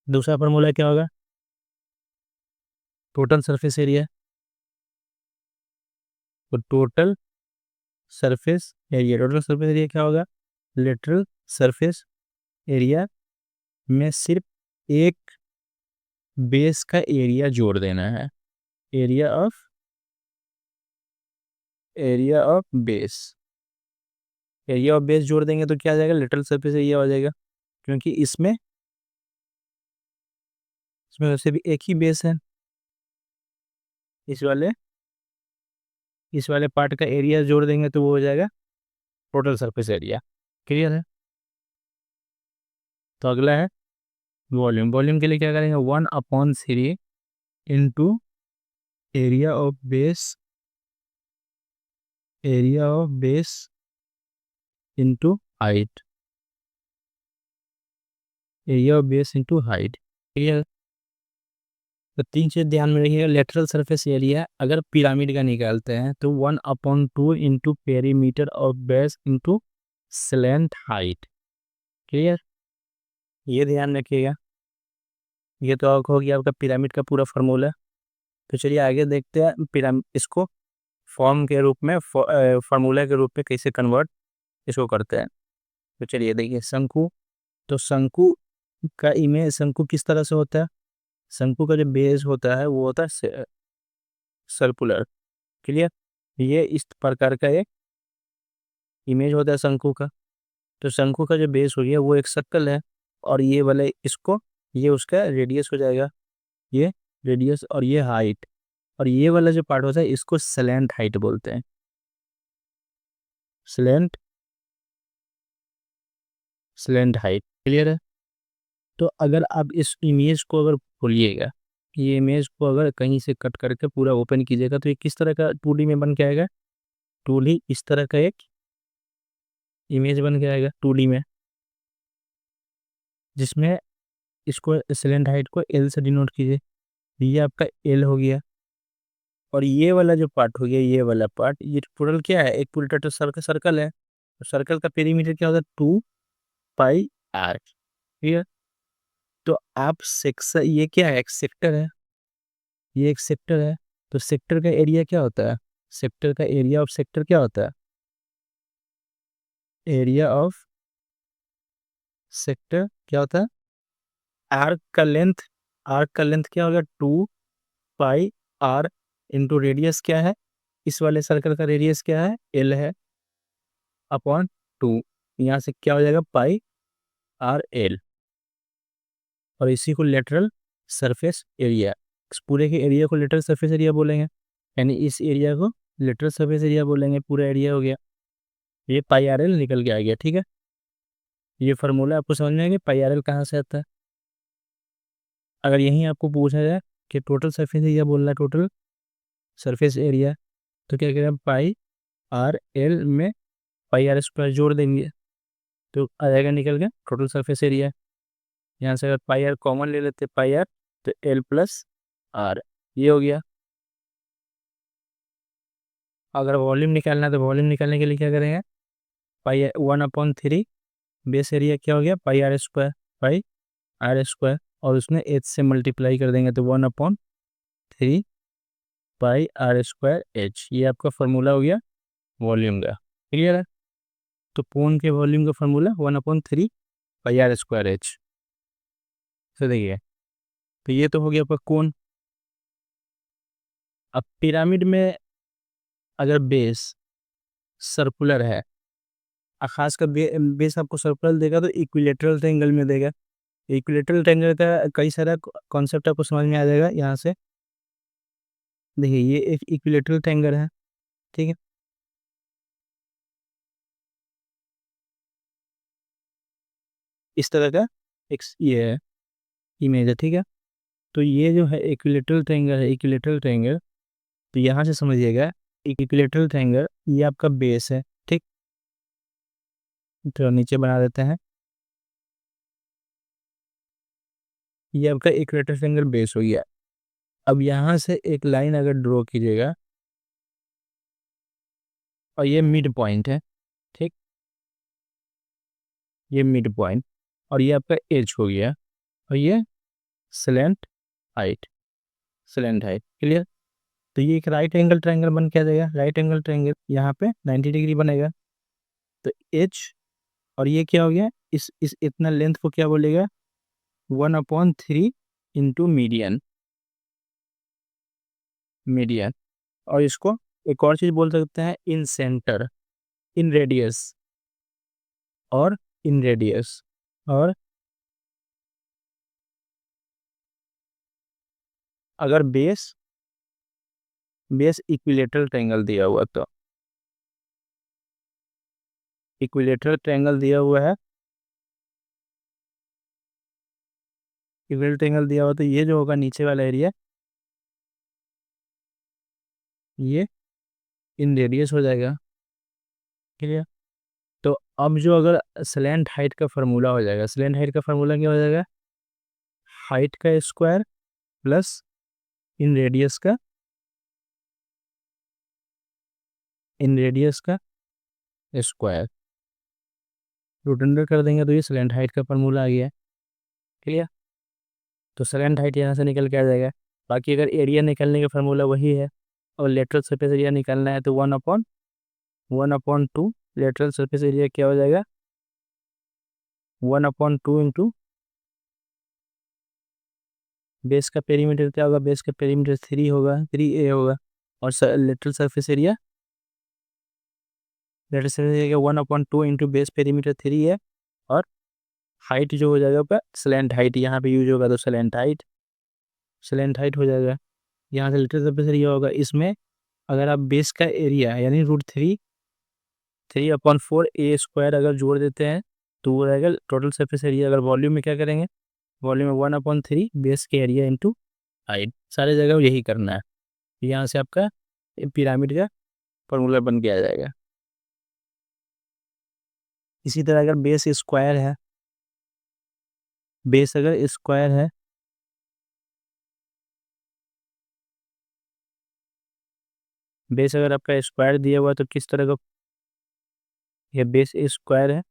दूसरा फार्मूला क्या होगा? Total surface area. तो टोटल सरफेस एरिया क्या होगा? लेटरल सरफेस एरिया में सिर्फ एक बेस का एरिया जोड़ देना है। एरिया ऑफ बेस जोड़ देंगे तो क्या आ जाएगा? लेटरल सरफेस एरिया हो जाएगा, क्योंकि इसमें वैसे भी एक ही बेस है। इस वाले पार्ट का एरिया जोड़ देंगे तो वो हो जाएगा टोटल सरफेस एरिया। क्लियर है? तो अगला है वॉल्यूम के लिए क्या करेंगे? 1/3 into area of base into height. Clear? तो 3 चीज ध्यान में रखिएगा। लेटरल सरफेस एरिया अगर पिरामिड का निकालते हैं तो 1/2 into perimeter of base into slant height. Clear? ये ध्यान रखिएगा। ये तो हो गया आपका पिरामिड का पूरा फार्मूला। तो चलिए आगे देखते हैं पिरामिड इसको फॉर्म के रूप में फार्मूला के रूप में कैसे कन्वर्ट इसको करते हैं। तो चलिए देखिए शंकु। तो शंकु किस तरह से होता है? शंकु का जो बेस होता है वो होता है सर्कुलर। क्लियर? ये इस प्रकार का एक इमेज होता है शंकु का। तो शंकु का जो बेस हो गया वो एक सर्कल है, और ये वाले इसको ये उसका रेडियस हो जाएगा, ये रेडियस और ये हाइट। और ये वाला जो पार्ट होता है इसको स्लैंट हाइट बोलते हैं। Slant height. क्लियर है? तो अगर आप इस इमेज को अगर खोलिएगा, ये इमेज को अगर कहीं से कट करके पूरा ओपन कीजिएगा तो ये किस तरह का 2D में बन के आएगा? 2D इस तरह का एक इमेज बन के आएगा 2D में, जिसमें इसको स्लैंट हाइट को L से डिनोट कीजिए। ये आपका L हो गया। और ये वाला जो पार्ट हो गया, ये वाला पार्ट, ये टोटल क्या है? एक पूरी टोटल सर्कल है। तो सर्कल का पेरीमीटर क्या होता है? 2πr। ठीक है? तो आप सेक्शन, ये क्या है? एक सेक्टर है। ये एक सेक्टर है। तो सेक्टर का एरिया क्या होता है? सेक्टर का एरिया ऑफ सेक्टर क्या होता है? एरिया ऑफ सेक्टर क्या होता है? आर्क का लेंथ क्या होगा? 2πr इंटू रेडियस क्या है? इस वाले सर्कल का रेडियस क्या है? L है अपॉन 2। यहाँ से क्या हो जाएगा? πr/L। और इसी को लेटरल सरफेस एरिया, इस पूरे के एरिया को लेटरल सरफेस एरिया बोलेंगे, यानी इस एरिया को लेटरल सरफेस एरिया बोलेंगे। पूरा एरिया हो गया। ये πr/L निकल के आ गया। ठीक है? ये फार्मूला आपको समझ में आएगा πr/L कहाँ से आता है। अगर यहीं आपको पूछा जाए कि टोटल सरफेस एरिया बोलना है, टोटल सरफेस एरिया, तो क्या करें? πr/L में πr² जोड़ देंगे तो आ जाएगा निकल के टोटल सरफेस एरिया। यहाँ से अगर πr कॉमन ले लेते πr, तो L+r, ये हो गया। अगर वॉल्यूम निकालना है तो वॉल्यूम निकालने के लिए क्या करेंगे? 1/3 बेस एरिया क्या हो गया? πr², और उसमें h से मल्टीप्लाई कर देंगे तो 1/3 πr²h। ये आपका फार्मूला हो गया वॉल्यूम का। क्लियर है? तो कोन के वॉल्यूम का फार्मूला 1/3 πr²h। तो देखिए, तो ये तो हो गया आपका कोन। अब पिरामिड में अगर बेस सर्कुलर है, खासकर बेस आपको सर्कुलर देगा तो इक्विलेटरल ट्रायंगल में देगा। इक्विलेटरल ट्रायंगल का कई सारा कॉन्सेप्ट आपको समझ में आ जाएगा यहाँ से। देखिए ये एक इक्विलेटरल ट्रायंगल है। ठीक है? इस तरह का एक ये है इमेज है। ठीक है? तो ये जो है इक्विलेटरल ट्रायंगल है। इक्विलेटरल ट्रायंगल, तो यहाँ से समझिएगा इक्विलेटरल ट्रायंगल ये आपका बेस है। ठीक? तो नीचे बना देते हैं। ये आपका इक्विलेटरल ट्रायंगल बेस हो गया। अब यहाँ से एक लाइन अगर ड्रॉ कीजिएगा और ये मिड पॉइंट है। ठीक? ये मिड पॉइंट और ये आपका एज हो गया, और ये slant height, slant height. Clear? तो ये एक राइट एंगल ट्रायंगल बन के आ जाएगा। राइट एंगल ट्रायंगल यहाँ पे 90 डिग्री बनेगा। तो एच, और ये क्या हो गया, इस इतना लेंथ को क्या बोलेगा, 1/3 इंटू मीडियन, मीडियन। और इसको एक और चीज बोल सकते हैं, इन सेंटर, इन रेडियस, और इन रेडियस, और अगर बेस बेस इक्विलेटरल ट्रायंगल दिया हुआ, तो इक्विलेटरल ट्रायंगल दिया हुआ है, इक्विलेटरल ट्रायंगल दिया हुआ, तो ये जो होगा नीचे वाला एरिया, ये इन रेडियस हो जाएगा। क्लियर? तो अब जो अगर स्लैंट हाइट का फार्मूला हो जाएगा, स्लैंट हाइट का फार्मूला क्या हो जाएगा, हाइट का स्क्वायर प्लस इन रेडियस का, इन रेडियस का स्क्वायर, रूट अंडर कर देंगे तो ये स्लैंट हाइट का फार्मूला आ गया। क्लियर? तो स्लैंट हाइट यहाँ से निकल के आ जाएगा। बाकी अगर एरिया निकलने का फार्मूला वही है, और लेटरल सरफेस एरिया निकालना है तो 1/2 लेटरल सरफेस एरिया क्या हो जाएगा, 1/2 इंटू बेस का पेरीमीटर क्या होगा, बेस का पेरीमीटर 3 होगा, 3a होगा। और lateral surface area, lateral surface area 1/2 into base perimeter 3 है। और हाइट जो हो जाएगा ऊपर, स्लैंट हाइट यहाँ पे यूज होगा, तो स्लैंट हाइट, स्लैंट हाइट हो जाएगा। यहाँ से लेटरल सरफेस एरिया होगा, इसमें अगर आप बेस का एरिया यानी √3, 3/4 a स्क्वायर अगर जोड़ देते हैं तो वो रहेगा टोटल सरफेस एरिया। अगर वॉल्यूम में क्या करेंगे, वॉल्यूम में 1/3 बेस के एरिया इंटू हाइट, सारे जगह यही करना है। यहाँ से आपका पिरामिड का फॉर्मूला बन के आ जाएगा। इसी तरह अगर बेस स्क्वायर है, बेस अगर स्क्वायर है, बेस अगर आपका स्क्वायर दिया हुआ है तो किस तरह का, ये बेस स्क्वायर है,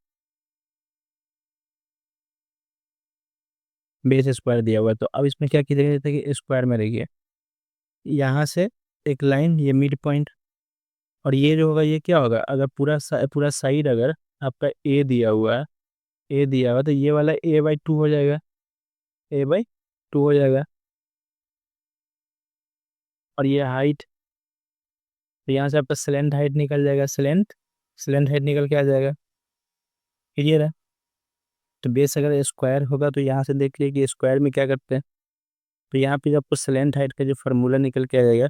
बेस स्क्वायर दिया हुआ है। तो अब इसमें क्या कीजिएगा, जैसे कि स्क्वायर में रहिए, यहाँ से एक लाइन, ये मिड पॉइंट, और ये जो होगा ये क्या होगा, अगर पूरा साइड अगर आपका ए दिया हुआ है, ए दिया हुआ तो ये वाला a/2 हो जाएगा, a/2 हो जाएगा। और ये हाइट, तो यहाँ से आपका स्लेंट हाइट निकल जाएगा, स्लेंट हाइट निकल के आ जाएगा। क्लियर है? तो बेस अगर स्क्वायर होगा तो यहाँ से देख लीजिए कि स्क्वायर में क्या करते हैं, तो यहाँ पे आपको स्लेंट हाइट का जो फार्मूला निकल के आ जाएगा,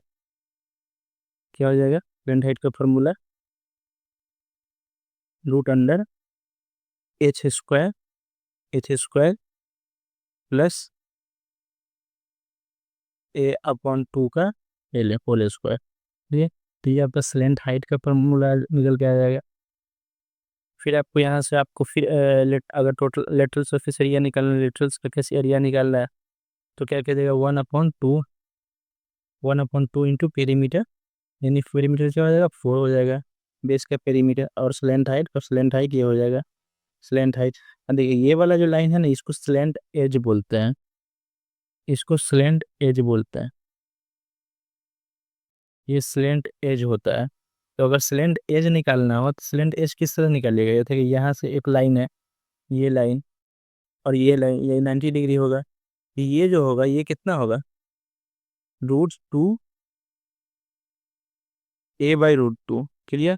क्या हो जाएगा, स्लेंट हाइट का formula √under h² plus a/2 का एल होल स्क्वायर। ठीक है? तो ये आपका स्लेंट हाइट का फार्मूला निकल के आ जाएगा। फिर आपको यहाँ से आपको फिर अगर टोटल लेटरल सरफेस एरिया निकालना है, लेटरल सरफेस एरिया निकालना है तो क्या कह देगा, 1/2 इंटू पेरीमीटर, यानी पेरीमीटर क्या हो जाएगा, 4 हो जाएगा बेस का पेरीमीटर, और स्लेंट हाइट ये हो जाएगा, स्लेंट हाइट। देखिए ये वाला जो लाइन है ना, इसको स्लेंट एज बोलते हैं, इसको स्लेंट एज बोलते हैं, ये स्लेंट एज होता है। तो अगर स्लेंट एज निकालना हो तो स्लेंट एज किस तरह निकालिएगा, जैसे कि यहाँ से एक लाइन है, ये लाइन, और ये लाइन, ये 90 डिग्री होगा, ये जो होगा ये कितना होगा, √2 a/√2। क्लियर?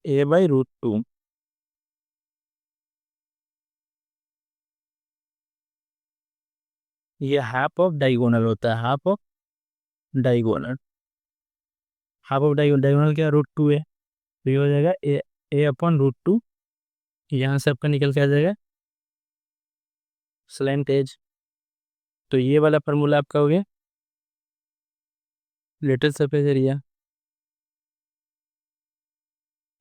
a/√2, ये हाफ ऑफ डायगोनल होता है, half of diagonal, half of diagonal क्या, √2 है, तो ये हो जाएगा a/√2। यहाँ से आपका निकल के आ जाएगा स्लेंट एज। तो ये वाला फार्मूला आपका हो गया लेटरल सरफेस एरिया,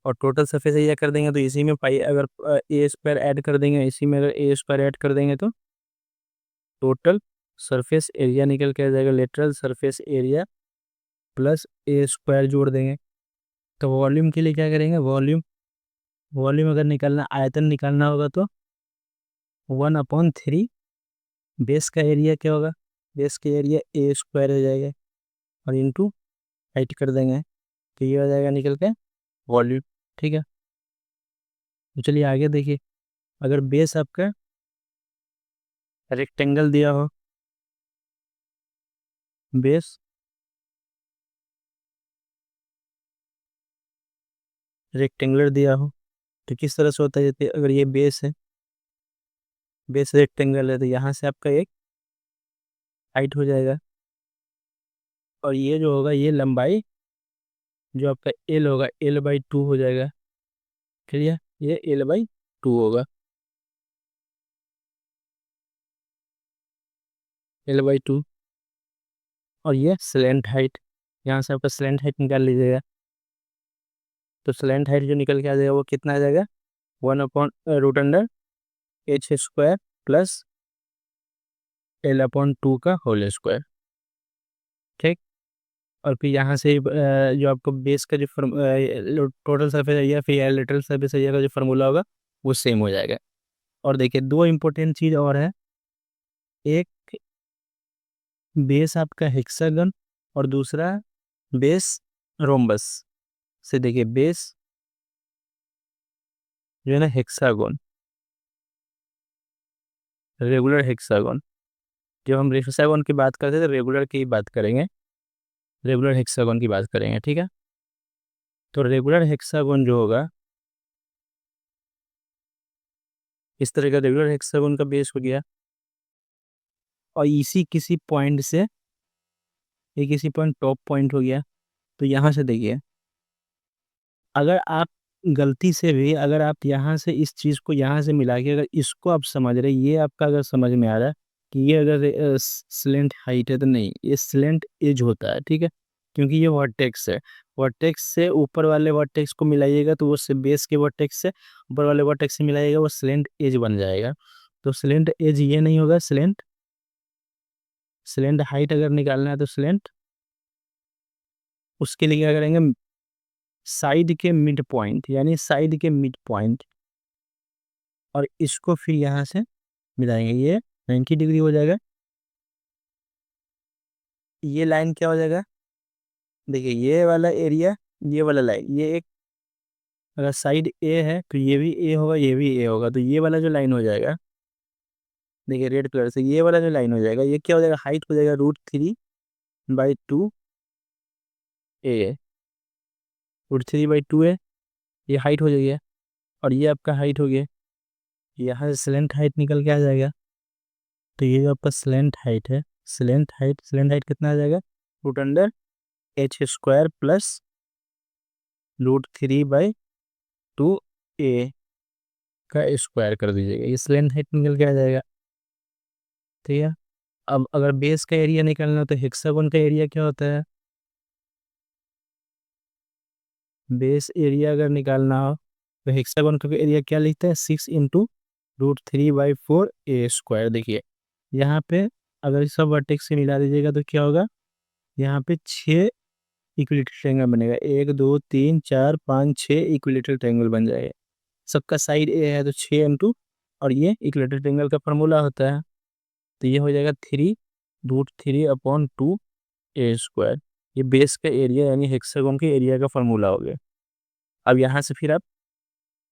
और टोटल सरफेस एरिया कर देंगे तो इसी में पाई, अगर a² ऐड कर देंगे, इसी में अगर a² ऐड कर देंगे तो टोटल सरफेस एरिया निकल के आ जाएगा, lateral surface area plus a² जोड़ देंगे। तो वॉल्यूम के लिए क्या करेंगे, वॉल्यूम, वॉल्यूम अगर निकालना, आयतन निकालना होगा तो 1/3 बेस का एरिया क्या होगा, बेस का एरिया ए स्क्वायर हो जाएगा और इंटू हाइट कर देंगे तो ये हो जाएगा निकल के वॉल्यूम। ठीक है, तो चलिए आगे देखिए, अगर बेस आपका रेक्टेंगल दिया हो, बेस रेक्टेंगुलर दिया हो तो किस तरह से होता है, जैसे अगर ये बेस है, बेस रेक्टेंगल है तो यहाँ से आपका एक हाइट हो जाएगा और ये जो होगा ये लंबाई जो आपका एल होगा L/2 हो जाएगा। क्लियर, ये L/2 होगा, L/2। और ये स्लैंट हाइट, यहाँ से आपका स्लैंट हाइट निकाल लीजिएगा तो स्लैंट हाइट जो निकल के आ जाएगा वो कितना आ जाएगा, 1/√H² प्लस L/2 का होल स्क्वायर। ठीक, और फिर यहाँ से जो आपको बेस का जो टोटल सरफेस एरिया फिर लेटरल सरफेस एरिया का जो फार्मूला होगा वो सेम हो जाएगा। और देखिए दो इम्पोर्टेंट चीज़ और है, एक बेस आपका हेक्सागन और दूसरा बेस रोम्बस। से देखिए बेस जो है ना हेक्सागन, रेगुलर हेक्सागन, जब हम हेक्सागन की बात करते हैं तो रेगुलर की बात करेंगे, रेगुलर हेक्सागन की बात करेंगे। ठीक है, तो रेगुलर हेक्सागन जो होगा इस तरह का रेगुलर हेक्सागन का बेस हो गया और इसी किसी पॉइंट से ये किसी पॉइंट टॉप पॉइंट हो गया। तो यहाँ से देखिए, अगर आप गलती से भी अगर आप यहाँ से इस चीज़ को यहाँ से मिला के अगर इसको आप समझ रहे, ये आपका अगर समझ में आ रहा है कि ये अगर स्लेंट हाइट है तो नहीं, ये स्लेंट एज होता है। ठीक है, क्योंकि ये वर्टेक्स है, वर्टेक्स से ऊपर वाले वर्टेक्स को मिलाइएगा तो वो से बेस के वर्टेक्स से ऊपर वाले वर्टेक्स से मिलाइएगा वो स्लेंट एज बन जाएगा। तो स्लेंट एज ये नहीं होगा, स्लेंट स्लेंट हाइट अगर निकालना है तो स्लेंट उसके लिए क्या करेंगे, साइड के मिड पॉइंट यानी साइड के मिड पॉइंट और इसको फिर यहाँ से मिलाएंगे, ये 90 डिग्री हो जाएगा। ये लाइन क्या हो जाएगा, देखिए ये वाला एरिया, ये वाला लाइन, ये एक अगर साइड ए है तो ये भी ए होगा, ये भी ए होगा, तो ये वाला जो लाइन हो जाएगा, देखिए रेड कलर से ये वाला जो लाइन हो जाएगा ये क्या हो जाएगा, हाइट हो जाएगा √3/2 ए, √3/2 है, ये हाइट हो जाएगी और ये आपका हाइट हो गया। यहाँ से स्लेंट हाइट निकल के आ जाएगा तो ये जो आपका स्लेंट हाइट है, स्लेंट हाइट कितना आ जाएगा, √H² प्लस √3/2 ए का स्क्वायर कर दीजिएगा, ये स्लेंट हाइट निकल के आ जाएगा। ठीक है, अब अगर बेस का एरिया निकालना हो तो हेक्सागोन का एरिया क्या होता है, बेस एरिया अगर निकालना हो तो हेक्सागोन का एरिया क्या लिखता है, 6 × √3/4 ए स्क्वायर। देखिए यहाँ पे अगर सब वर्टेक्स से मिला दीजिएगा तो क्या होगा, यहाँ पे 6 इक्विलेटरल ट्रायंगल बनेगा, 1 2 3 4 5 6 इक्विलेटरल ट्रायंगल बन जाएगा। सबका साइड ए है तो 6 और ये इक्विलेटरल ट्रायंगल का फार्मूला होता है तो ये हो जाएगा 3√3/2 ए स्क्वायर। ये बेस का एरिया यानी हेक्सागोन के एरिया का फार्मूला हो गया। अब यहाँ से फिर आप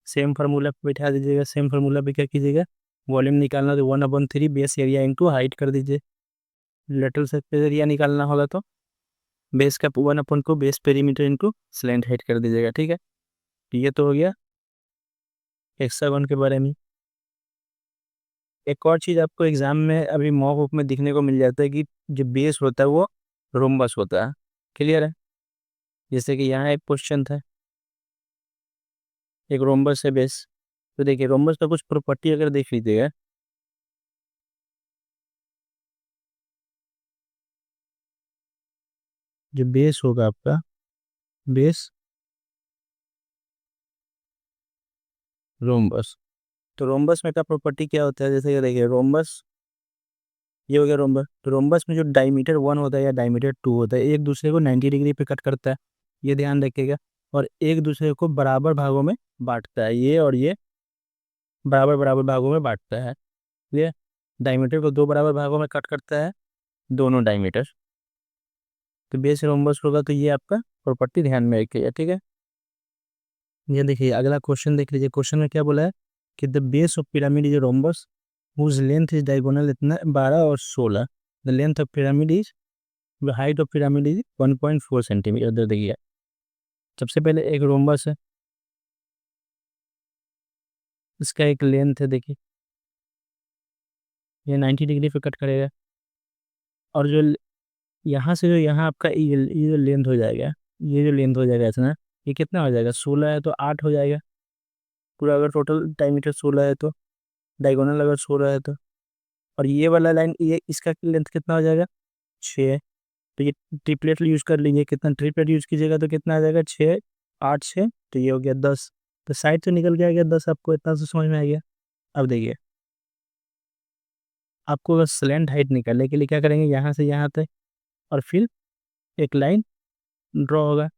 सेम फार्मूला पे बैठा दीजिएगा, सेम फार्मूला पे क्या कीजिएगा, वॉल्यूम निकालना तो 1/3 बेस एरिया इंटू हाइट कर दीजिए, लेटरल सरफेस एरिया निकालना होगा तो बेस का 1/2 base perimeter into slant height कर दीजिएगा। ठीक है, ये तो हो गया हेक्सागोन के बारे में। एक और चीज़ आपको एग्जाम में अभी मॉक अप में दिखने को मिल जाता है कि जो बेस होता है वो रोम्बस होता है। क्लियर है, जैसे कि यहाँ एक क्वेश्चन था, एक रोम्बस है बेस, तो देखिए रोम्बस का कुछ प्रॉपर्टी अगर देख लीजिएगा, जो बेस होगा आपका, बेस रोम्बस, तो रोम्बस में का प्रॉपर्टी क्या होता है, जैसे कि देखिए रोम्बस, ये हो गया रोम्बस, तो रोम्बस में जो डायमीटर 1 होता है या डायमीटर 2 होता है एक दूसरे को 90 डिग्री पे कट करता है, ये ध्यान रखिएगा, और एक दूसरे को बराबर भागों में बांटता है, ये और ये बराबर बराबर भागों में बांटता है। ठीक है, डायमीटर को 2 बराबर भागों में कट करता है दोनों डायमीटर। तो बेस रोम्बस होगा, तो ये आपका प्रॉपर्टी ध्यान में रखिएगा, ठीक है। ये देखिए अगला क्वेश्चन देख लीजिए। क्वेश्चन में क्या बोला है कि the base of pyramid is rhombus whose length is diagonal इतना 12 और 16। The length of pyramid is, the height of pyramid is 1.4 centimetre. इधर देखिए सबसे पहले एक रोम्बस है, इसका एक लेंथ है, देखिए ये 90 डिग्री पे कट करेगा। और जो यहाँ से जो यहाँ आपका ये जो लेंथ हो जाएगा, ये जो लेंथ हो जाएगा ऐसा ना, ये कितना हो जाएगा, 16 है तो 8 हो जाएगा पूरा। अगर टोटल डायमीटर 16 है तो डायगोनल अगर 16 है तो, और ये वाला लाइन ये इसका लेंथ कितना हो जाएगा, 6 है। तो ये ट्रिपलेट यूज कर लीजिए, कितना ट्रिपलेट यूज कीजिएगा तो कितना आ जाएगा, 6 8 6, तो ये हो गया 10। तो साइड से निकल के आ गया 10, आपको इतना तो समझ में आ गया। अब देखिए आपको अगर स्लैंट हाइट निकालने के लिए क्या करेंगे, यहाँ से यहाँ तक और फिर एक लाइन ड्रॉ होगा।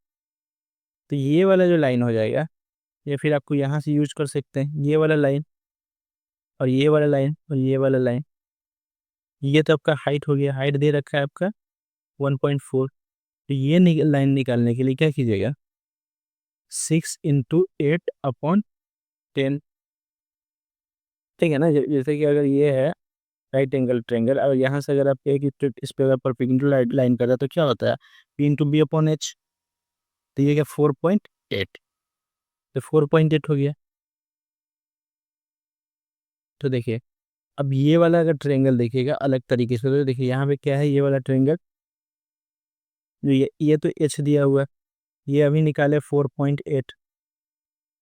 तो ये वाला जो लाइन हो जाएगा, ये फिर आपको यहाँ से यूज कर सकते हैं, ये वाला लाइन और ये वाला लाइन और ये वाला लाइन। ये तो आपका हाइट हो गया, हाइट दे रखा है आपका 1.4। तो ये लाइन निकालने के लिए क्या कीजिएगा, 6 × 8/10, ठीक है ना। जैसे कि अगर ये है राइट एंगल ट्रेंगल, और यहाँ से अगर आप एक इस पे अगर परपेंडिकुलर लाइन कर रहा है तो क्या होता है, P/B/H। तो ये क्या 4.8, तो 4.8 हो गया। तो देखिए अब ये वाला अगर ट्रेंगल देखिएगा अलग तरीके से, तो देखिए यहाँ पे क्या है, ये वाला ट्रेंगल जो ये तो एच दिया हुआ है, ये अभी निकाले 4.8।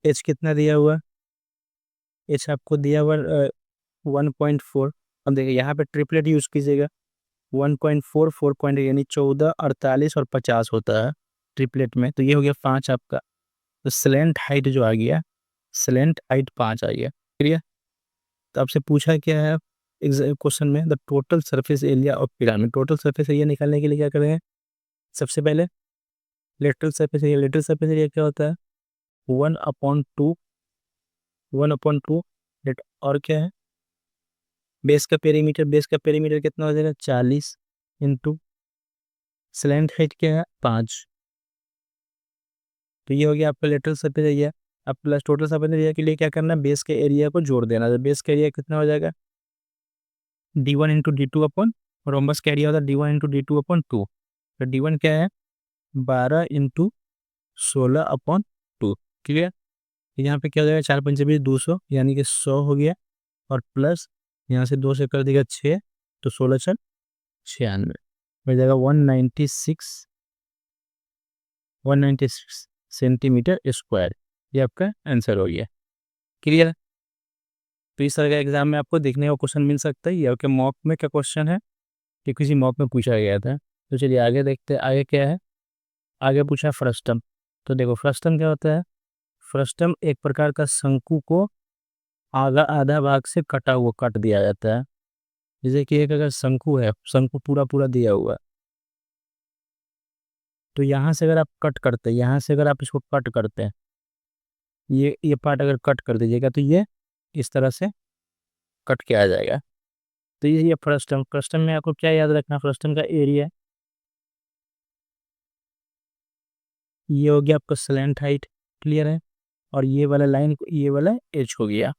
एच कितना दिया हुआ, एच आपको दिया हुआ 1.4। अब देखिए यहाँ पे ट्रिपलेट यूज कीजिएगा, 1.4 4.8 यानी 14 48 और 50 होता है ट्रिपलेट में। तो ये हो गया 5 आपका। तो स्लेंट हाइट जो आ गया, स्लेंट हाइट 5 आ गया, क्लियर। तो आपसे पूछा क्या है क्वेश्चन में, the total surface area of pyramid. Total surface area निकालने के लिए क्या करें, सबसे पहले lateral surface area. Lateral surface area क्या होता है, 1/2, 1/2 और क्या है, बेस का पेरीमीटर। बेस का पेरीमीटर कितना हो जाएगा, 40 इंटू स्लैंट हाइट क्या है 5। तो ये हो गया आपका लेटरल सरफेस एरिया। अब प्लस टोटल सरफेस एरिया के लिए क्या करना है, बेस के एरिया को जोड़ देना। तो बेस का एरिया कितना हो जाएगा, D1 × D2 रोम्बस का एरिया होता है D1 × D2/2। तो D1 क्या है, 12 × 16/2, क्लियर। यहाँ पे क्या हो जाएगा, 4×5 = 200 यानी कि 100 हो गया। और प्लस यहाँ से 2 से कर देगा 6, तो 16×4 = 96 हो जाएगा, 196 सेंटीमीटर स्क्वायर। ये आपका आंसर हो गया, क्लियर। तो इस तरह का एग्जाम में आपको देखने का क्वेश्चन मिल सकता है। ये आपके मॉक में का क्वेश्चन है कि किसी मॉक में पूछा गया था। तो चलिए आगे देखते हैं, आगे क्या है। आगे पूछा फ्रस्टम। तो देखो फ्रस्टम क्या होता है, फ्रस्टम एक प्रकार का शंकु को आधा आधा भाग से कटा हुआ काट दिया जाता है। जैसे कि एक अगर शंकु है, शंकु पूरा पूरा दिया हुआ है, तो यहाँ से अगर आप कट करते हैं, यहाँ से अगर आप इसको कट करते हैं, ये पार्ट अगर कट कर दीजिएगा तो ये इस तरह से कट के आ जाएगा। तो ये फ्रस्टम। फ्रस्टम में आपको क्या याद रखना, फ्रस्टम का एरिया ये हो गया आपका स्लैंट हाइट, क्लियर है। और ये वाला लाइन, ये वाला एच हो गया।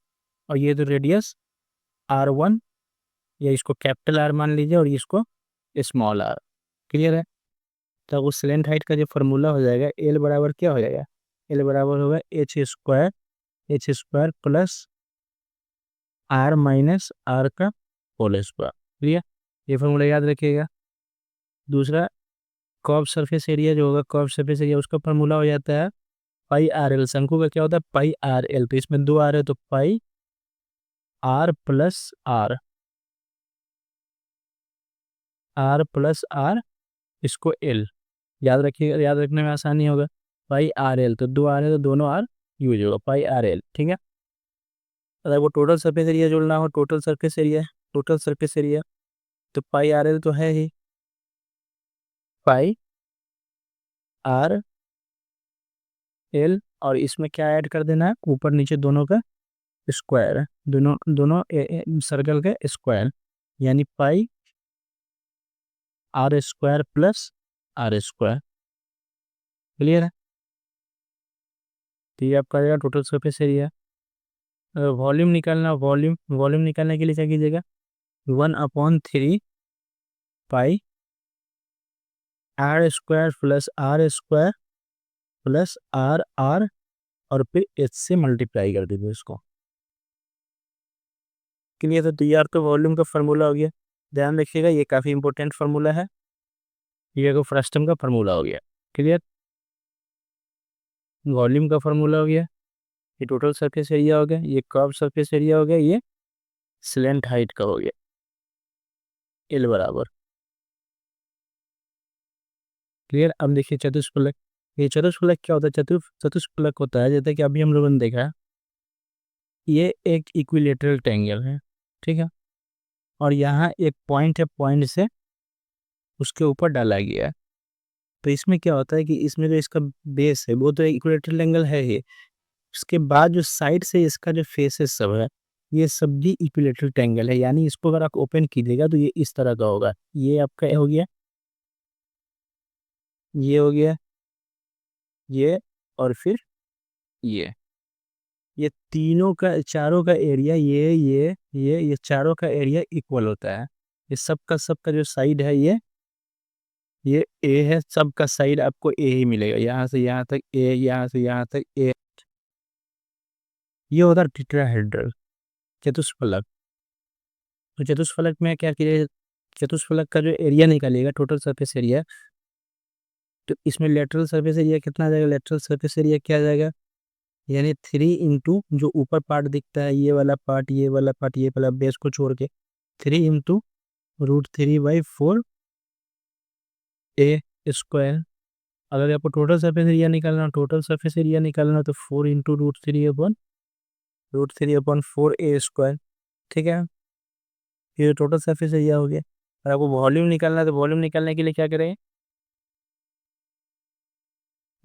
और ये तो रेडियस R1, या इसको कैपिटल आर मान लीजिए और इसको स्मॉल आर, क्लियर है। तो उस स्लैंट हाइट का जो फॉर्मूला हो जाएगा, एल बराबर क्या हो जाएगा, एल बराबर होगा H² प्लस R - R का होल स्क्वायर, क्लियर। ये फॉर्मूला याद रखिएगा। दूसरा कर्व सरफेस एरिया जो होगा, कर्व सरफेस एरिया उसका फॉर्मूला हो जाता है πRL। शंकु का क्या होता है πRL। तो इसमें 2 आर है तो πR+R, R+R इसको L याद रखिएगा, याद रखने में आसानी होगा। πRL तो 2 आर है तो दोनों आर यूज होगा, πRL, ठीक है। अगर वो टोटल सरफेस एरिया जोड़ना हो, total surface area, total surface area, तो πRL तो है ही, πRL, और इसमें क्या ऐड कर देना है, ऊपर नीचे दोनों का स्क्वायर, दोनों दोनों सर्कल का स्क्वायर। यानी pi r square plus r square. Clear है? तो ये आपका आ जाएगा टोटल सरफेस एरिया। वॉल्यूम निकालना, वॉल्यूम वॉल्यूम निकालने के लिए क्या कीजिएगा, 1/3 pi r square plus r square plus r r, और फिर एच से मल्टीप्लाई कर दीजिए इसको। क्लियर? तो ये आपका वॉल्यूम का फार्मूला हो गया। ध्यान रखिएगा, ये काफ़ी इंपॉर्टेंट फार्मूला है, ये आपको फ्रस्टम का फार्मूला हो गया। क्लियर? वॉल्यूम का फार्मूला हो गया, ये टोटल सरफेस एरिया हो गया, ये कर्व सरफेस एरिया हो गया, ये स्लैंट हाइट का हो गया, एल बराबर। क्लियर? अब देखिए चतुष्फलक। ये चतुष्फलक क्या होता है? चतुष्फलक होता है, जैसे कि अभी हम लोगों ने देखा, ये एक इक्विलेटरल ट्रायंगल है, ठीक है, और यहाँ एक पॉइंट है, पॉइंट से उसके ऊपर डाला गया है। तो इसमें क्या होता है कि इसमें जो इसका बेस है वो तो इक्विलेटरल एंगल है ही, उसके बाद जो साइड से इसका जो फेसेस सब है, ये सब भी इक्विलेटरल ट्रायंगल है। यानी इसको अगर आप ओपन कीजिएगा तो ये इस तरह का होगा। ये आपका हो गया, ये हो गया, ये, और फिर ये तीनों का, चारों का एरिया, ये चारों का एरिया इक्वल होता है। ये सबका जो साइड है, ये ए है, सबका साइड आपको ए ही मिलेगा, यहाँ से यहाँ तक ए, यहाँ से यहाँ तक ए। ये होता है टेट्राहेड्रल, चतुष्फलक। तो चतुष्फलक में क्या किया, चतुष्फलक का जो एरिया निकालिएगा, टोटल सरफेस एरिया, तो इसमें लेटरल सरफेस एरिया कितना आ जाएगा, लेटरल सरफेस एरिया क्या आ जाएगा, यानी 3 इंटू जो ऊपर पार्ट दिखता है, ये वाला पार्ट, ये वाला पार्ट, ये वाला बेस को छोड़ के, 3 इंटू √3/4 ए स्क्वायर। अगर आपको टोटल सरफेस एरिया निकालना, टोटल सरफेस एरिया निकालना, तो 4 इंटू √3/4 ए स्क्वायर। ठीक है, ये टोटल सरफेस एरिया हो गया। और आपको वॉल्यूम निकालना है, तो वॉल्यूम निकालने के लिए क्या करें,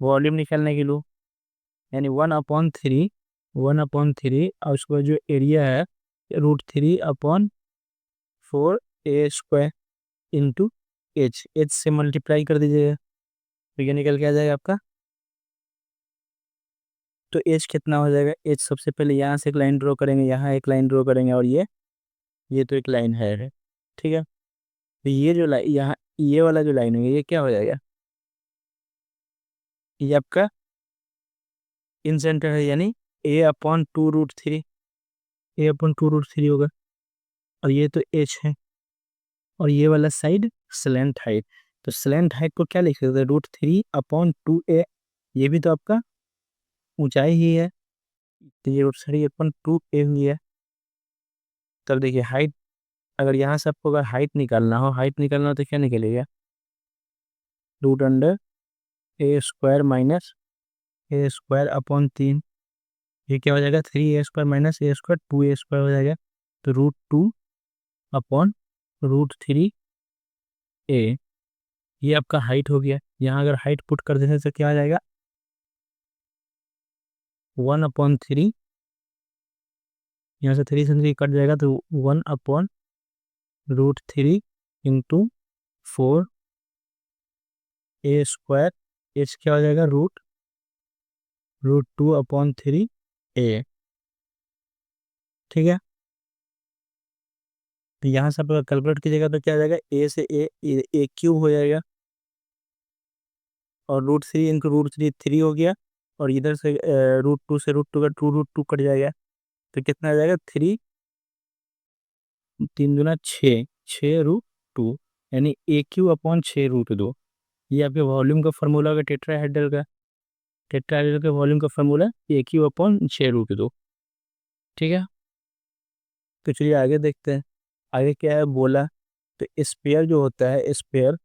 वॉल्यूम निकालने के लिए यानी 1/3 और उसके बाद जो एरिया है √3/4 ए स्क्वायर इंटू एच, एच से मल्टीप्लाई कर दीजिएगा, तो ये निकल के आ जाएगा आपका। तो एच कितना हो जाएगा, एच सबसे पहले यहाँ से एक लाइन ड्रॉ करेंगे, यहाँ एक लाइन ड्रॉ करेंगे, और ये तो एक लाइन है, ठीक है। तो ये जो लाइन यहाँ, ये वाला जो लाइन है, ये क्या हो जाएगा, ये आपका इन सेंटर है, यानी A/2√3, A/2√3 होगा। और ये तो एच है, और ये वाला साइड स्लैंट हाइट। तो स्लैंट हाइट को क्या लिख सकते हैं, √3/2a, ये भी तो आपका ऊंचाई ही है, तो ये √3/2a हुई है। तब देखिए हाइट, अगर यहाँ से आपको अगर हाइट निकालना हो, तो क्या निकलेगा, √a² - a²/3, ये क्या हो जाएगा, 3a² - a², 2a² हो जाएगा। तो √2/√3a, ये आपका हाइट हो गया। यहाँ अगर हाइट पुट कर देने से क्या आ जाएगा, 1/3, यहाँ से 3 से 3 कट जाएगा, तो 1/√3 इंटू 4a², एच क्या हो जाएगा, √2/3a। ठीक है, तो यहाँ से आप अगर कैलकुलेट कीजिएगा तो क्या आ जाएगा, ए से a³ हो जाएगा, और √3 इंटू √3 3 हो गया, और इधर से √2 से √2 का √2 कट जाएगा, तो कितना आ जाएगा, 3 3 दूना 6, 6√2, यानी AQ/6√2। ये आपके वॉल्यूम का फार्मूला होगा टेट्राहेड्रल का, टेट्राहेड्रल के वॉल्यूम का फार्मूला AQ/6√2। ठीक है, तो चलिए आगे देखते हैं, आगे क्या है बोला। तो स्फीयर जो होता है, स्फीयर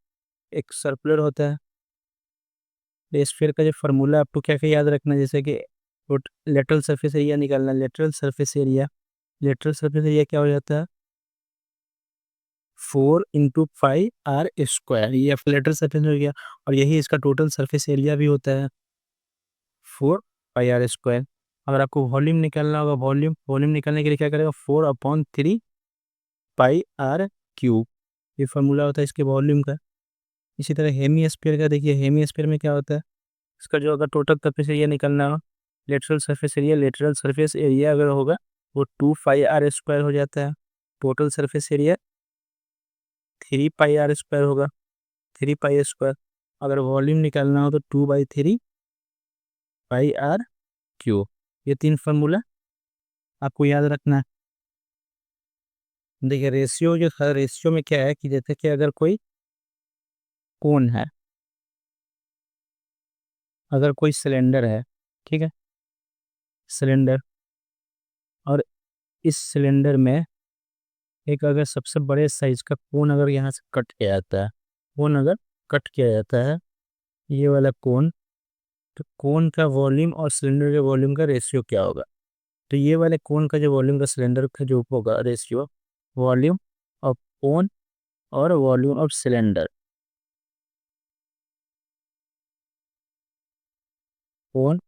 एक सर्कुलर होता है। तो स्फीयर का जो फार्मूला आपको क्या क्या याद रखना है, जैसे कि लेटरल सरफेस एरिया निकालना, लेटरल सरफेस एरिया क्या हो जाता है, 4 × 5r², ये लेटरल सरफेस हो गया। और यही इसका टोटल सरफेस एरिया भी होता है, 4πr²। अगर आपको वॉल्यूम निकालना होगा, वॉल्यूम निकालने के लिए क्या करेगा, 4/3 पाई आर क्यूब, ये फार्मूला होता है इसके वॉल्यूम का। इसी तरह हेमी स्फीयर का देखिए, हेमी स्फीयर में क्या होता है, इसका जो अगर टोटल सरफेस एरिया निकलना हो, लेटरल सरफेस एरिया अगर होगा वो 2 पाई आर स्क्वायर हो जाता है। Total surface area 3 pi r square होगा, 3 पाई स्क्वायर। अगर वॉल्यूम निकालना हो तो 2/3 पाई आर क्यूब। ये 3 फार्मूला आपको याद रखना है। देखिए रेशियो जो है, रेशियो में क्या है कि जैसे कि अगर कोई कोन है, अगर कोई सिलेंडर है, ठीक है, सिलेंडर, और इस सिलेंडर में एक अगर सबसे बड़े साइज का कोन अगर यहाँ से कट किया जाता है, कोन अगर कट किया जाता है, ये वाला कोन, तो कोन का वॉल्यूम और सिलेंडर के वॉल्यूम का रेशियो क्या होगा। तो ये वाले कोन का जो वॉल्यूम का सिलेंडर का जो होगा रेशियो, वॉल्यूम ऑफ कोन और volume of cylinder, cone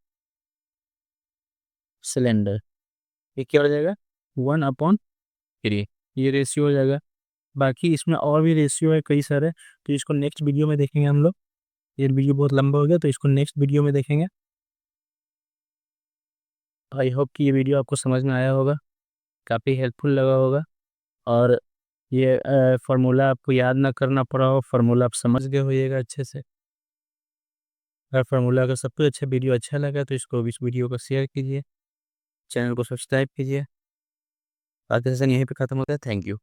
cylinder, ये क्या हो जाएगा 1/3, ये रेशियो हो जाएगा। बाकी इसमें और भी रेशियो है कई सारे, तो इसको नेक्स्ट वीडियो में देखेंगे हम लोग। ये वीडियो बहुत लंबा हो गया तो इसको नेक्स्ट वीडियो में देखेंगे। आई होप कि ये वीडियो आपको समझ में आया होगा, काफ़ी हेल्पफुल लगा होगा। और ये फार्मूला आपको याद ना करना पड़ा हो, फार्मूला आप समझ गए होइएगा अच्छे से। अगर फार्मूला का सबसे अच्छा वीडियो अच्छा लगा तो इसको इस वीडियो को शेयर कीजिए, चैनल को सब्सक्राइब कीजिए। आज सेशन यहीं पे ख़त्म होता है। Thank you.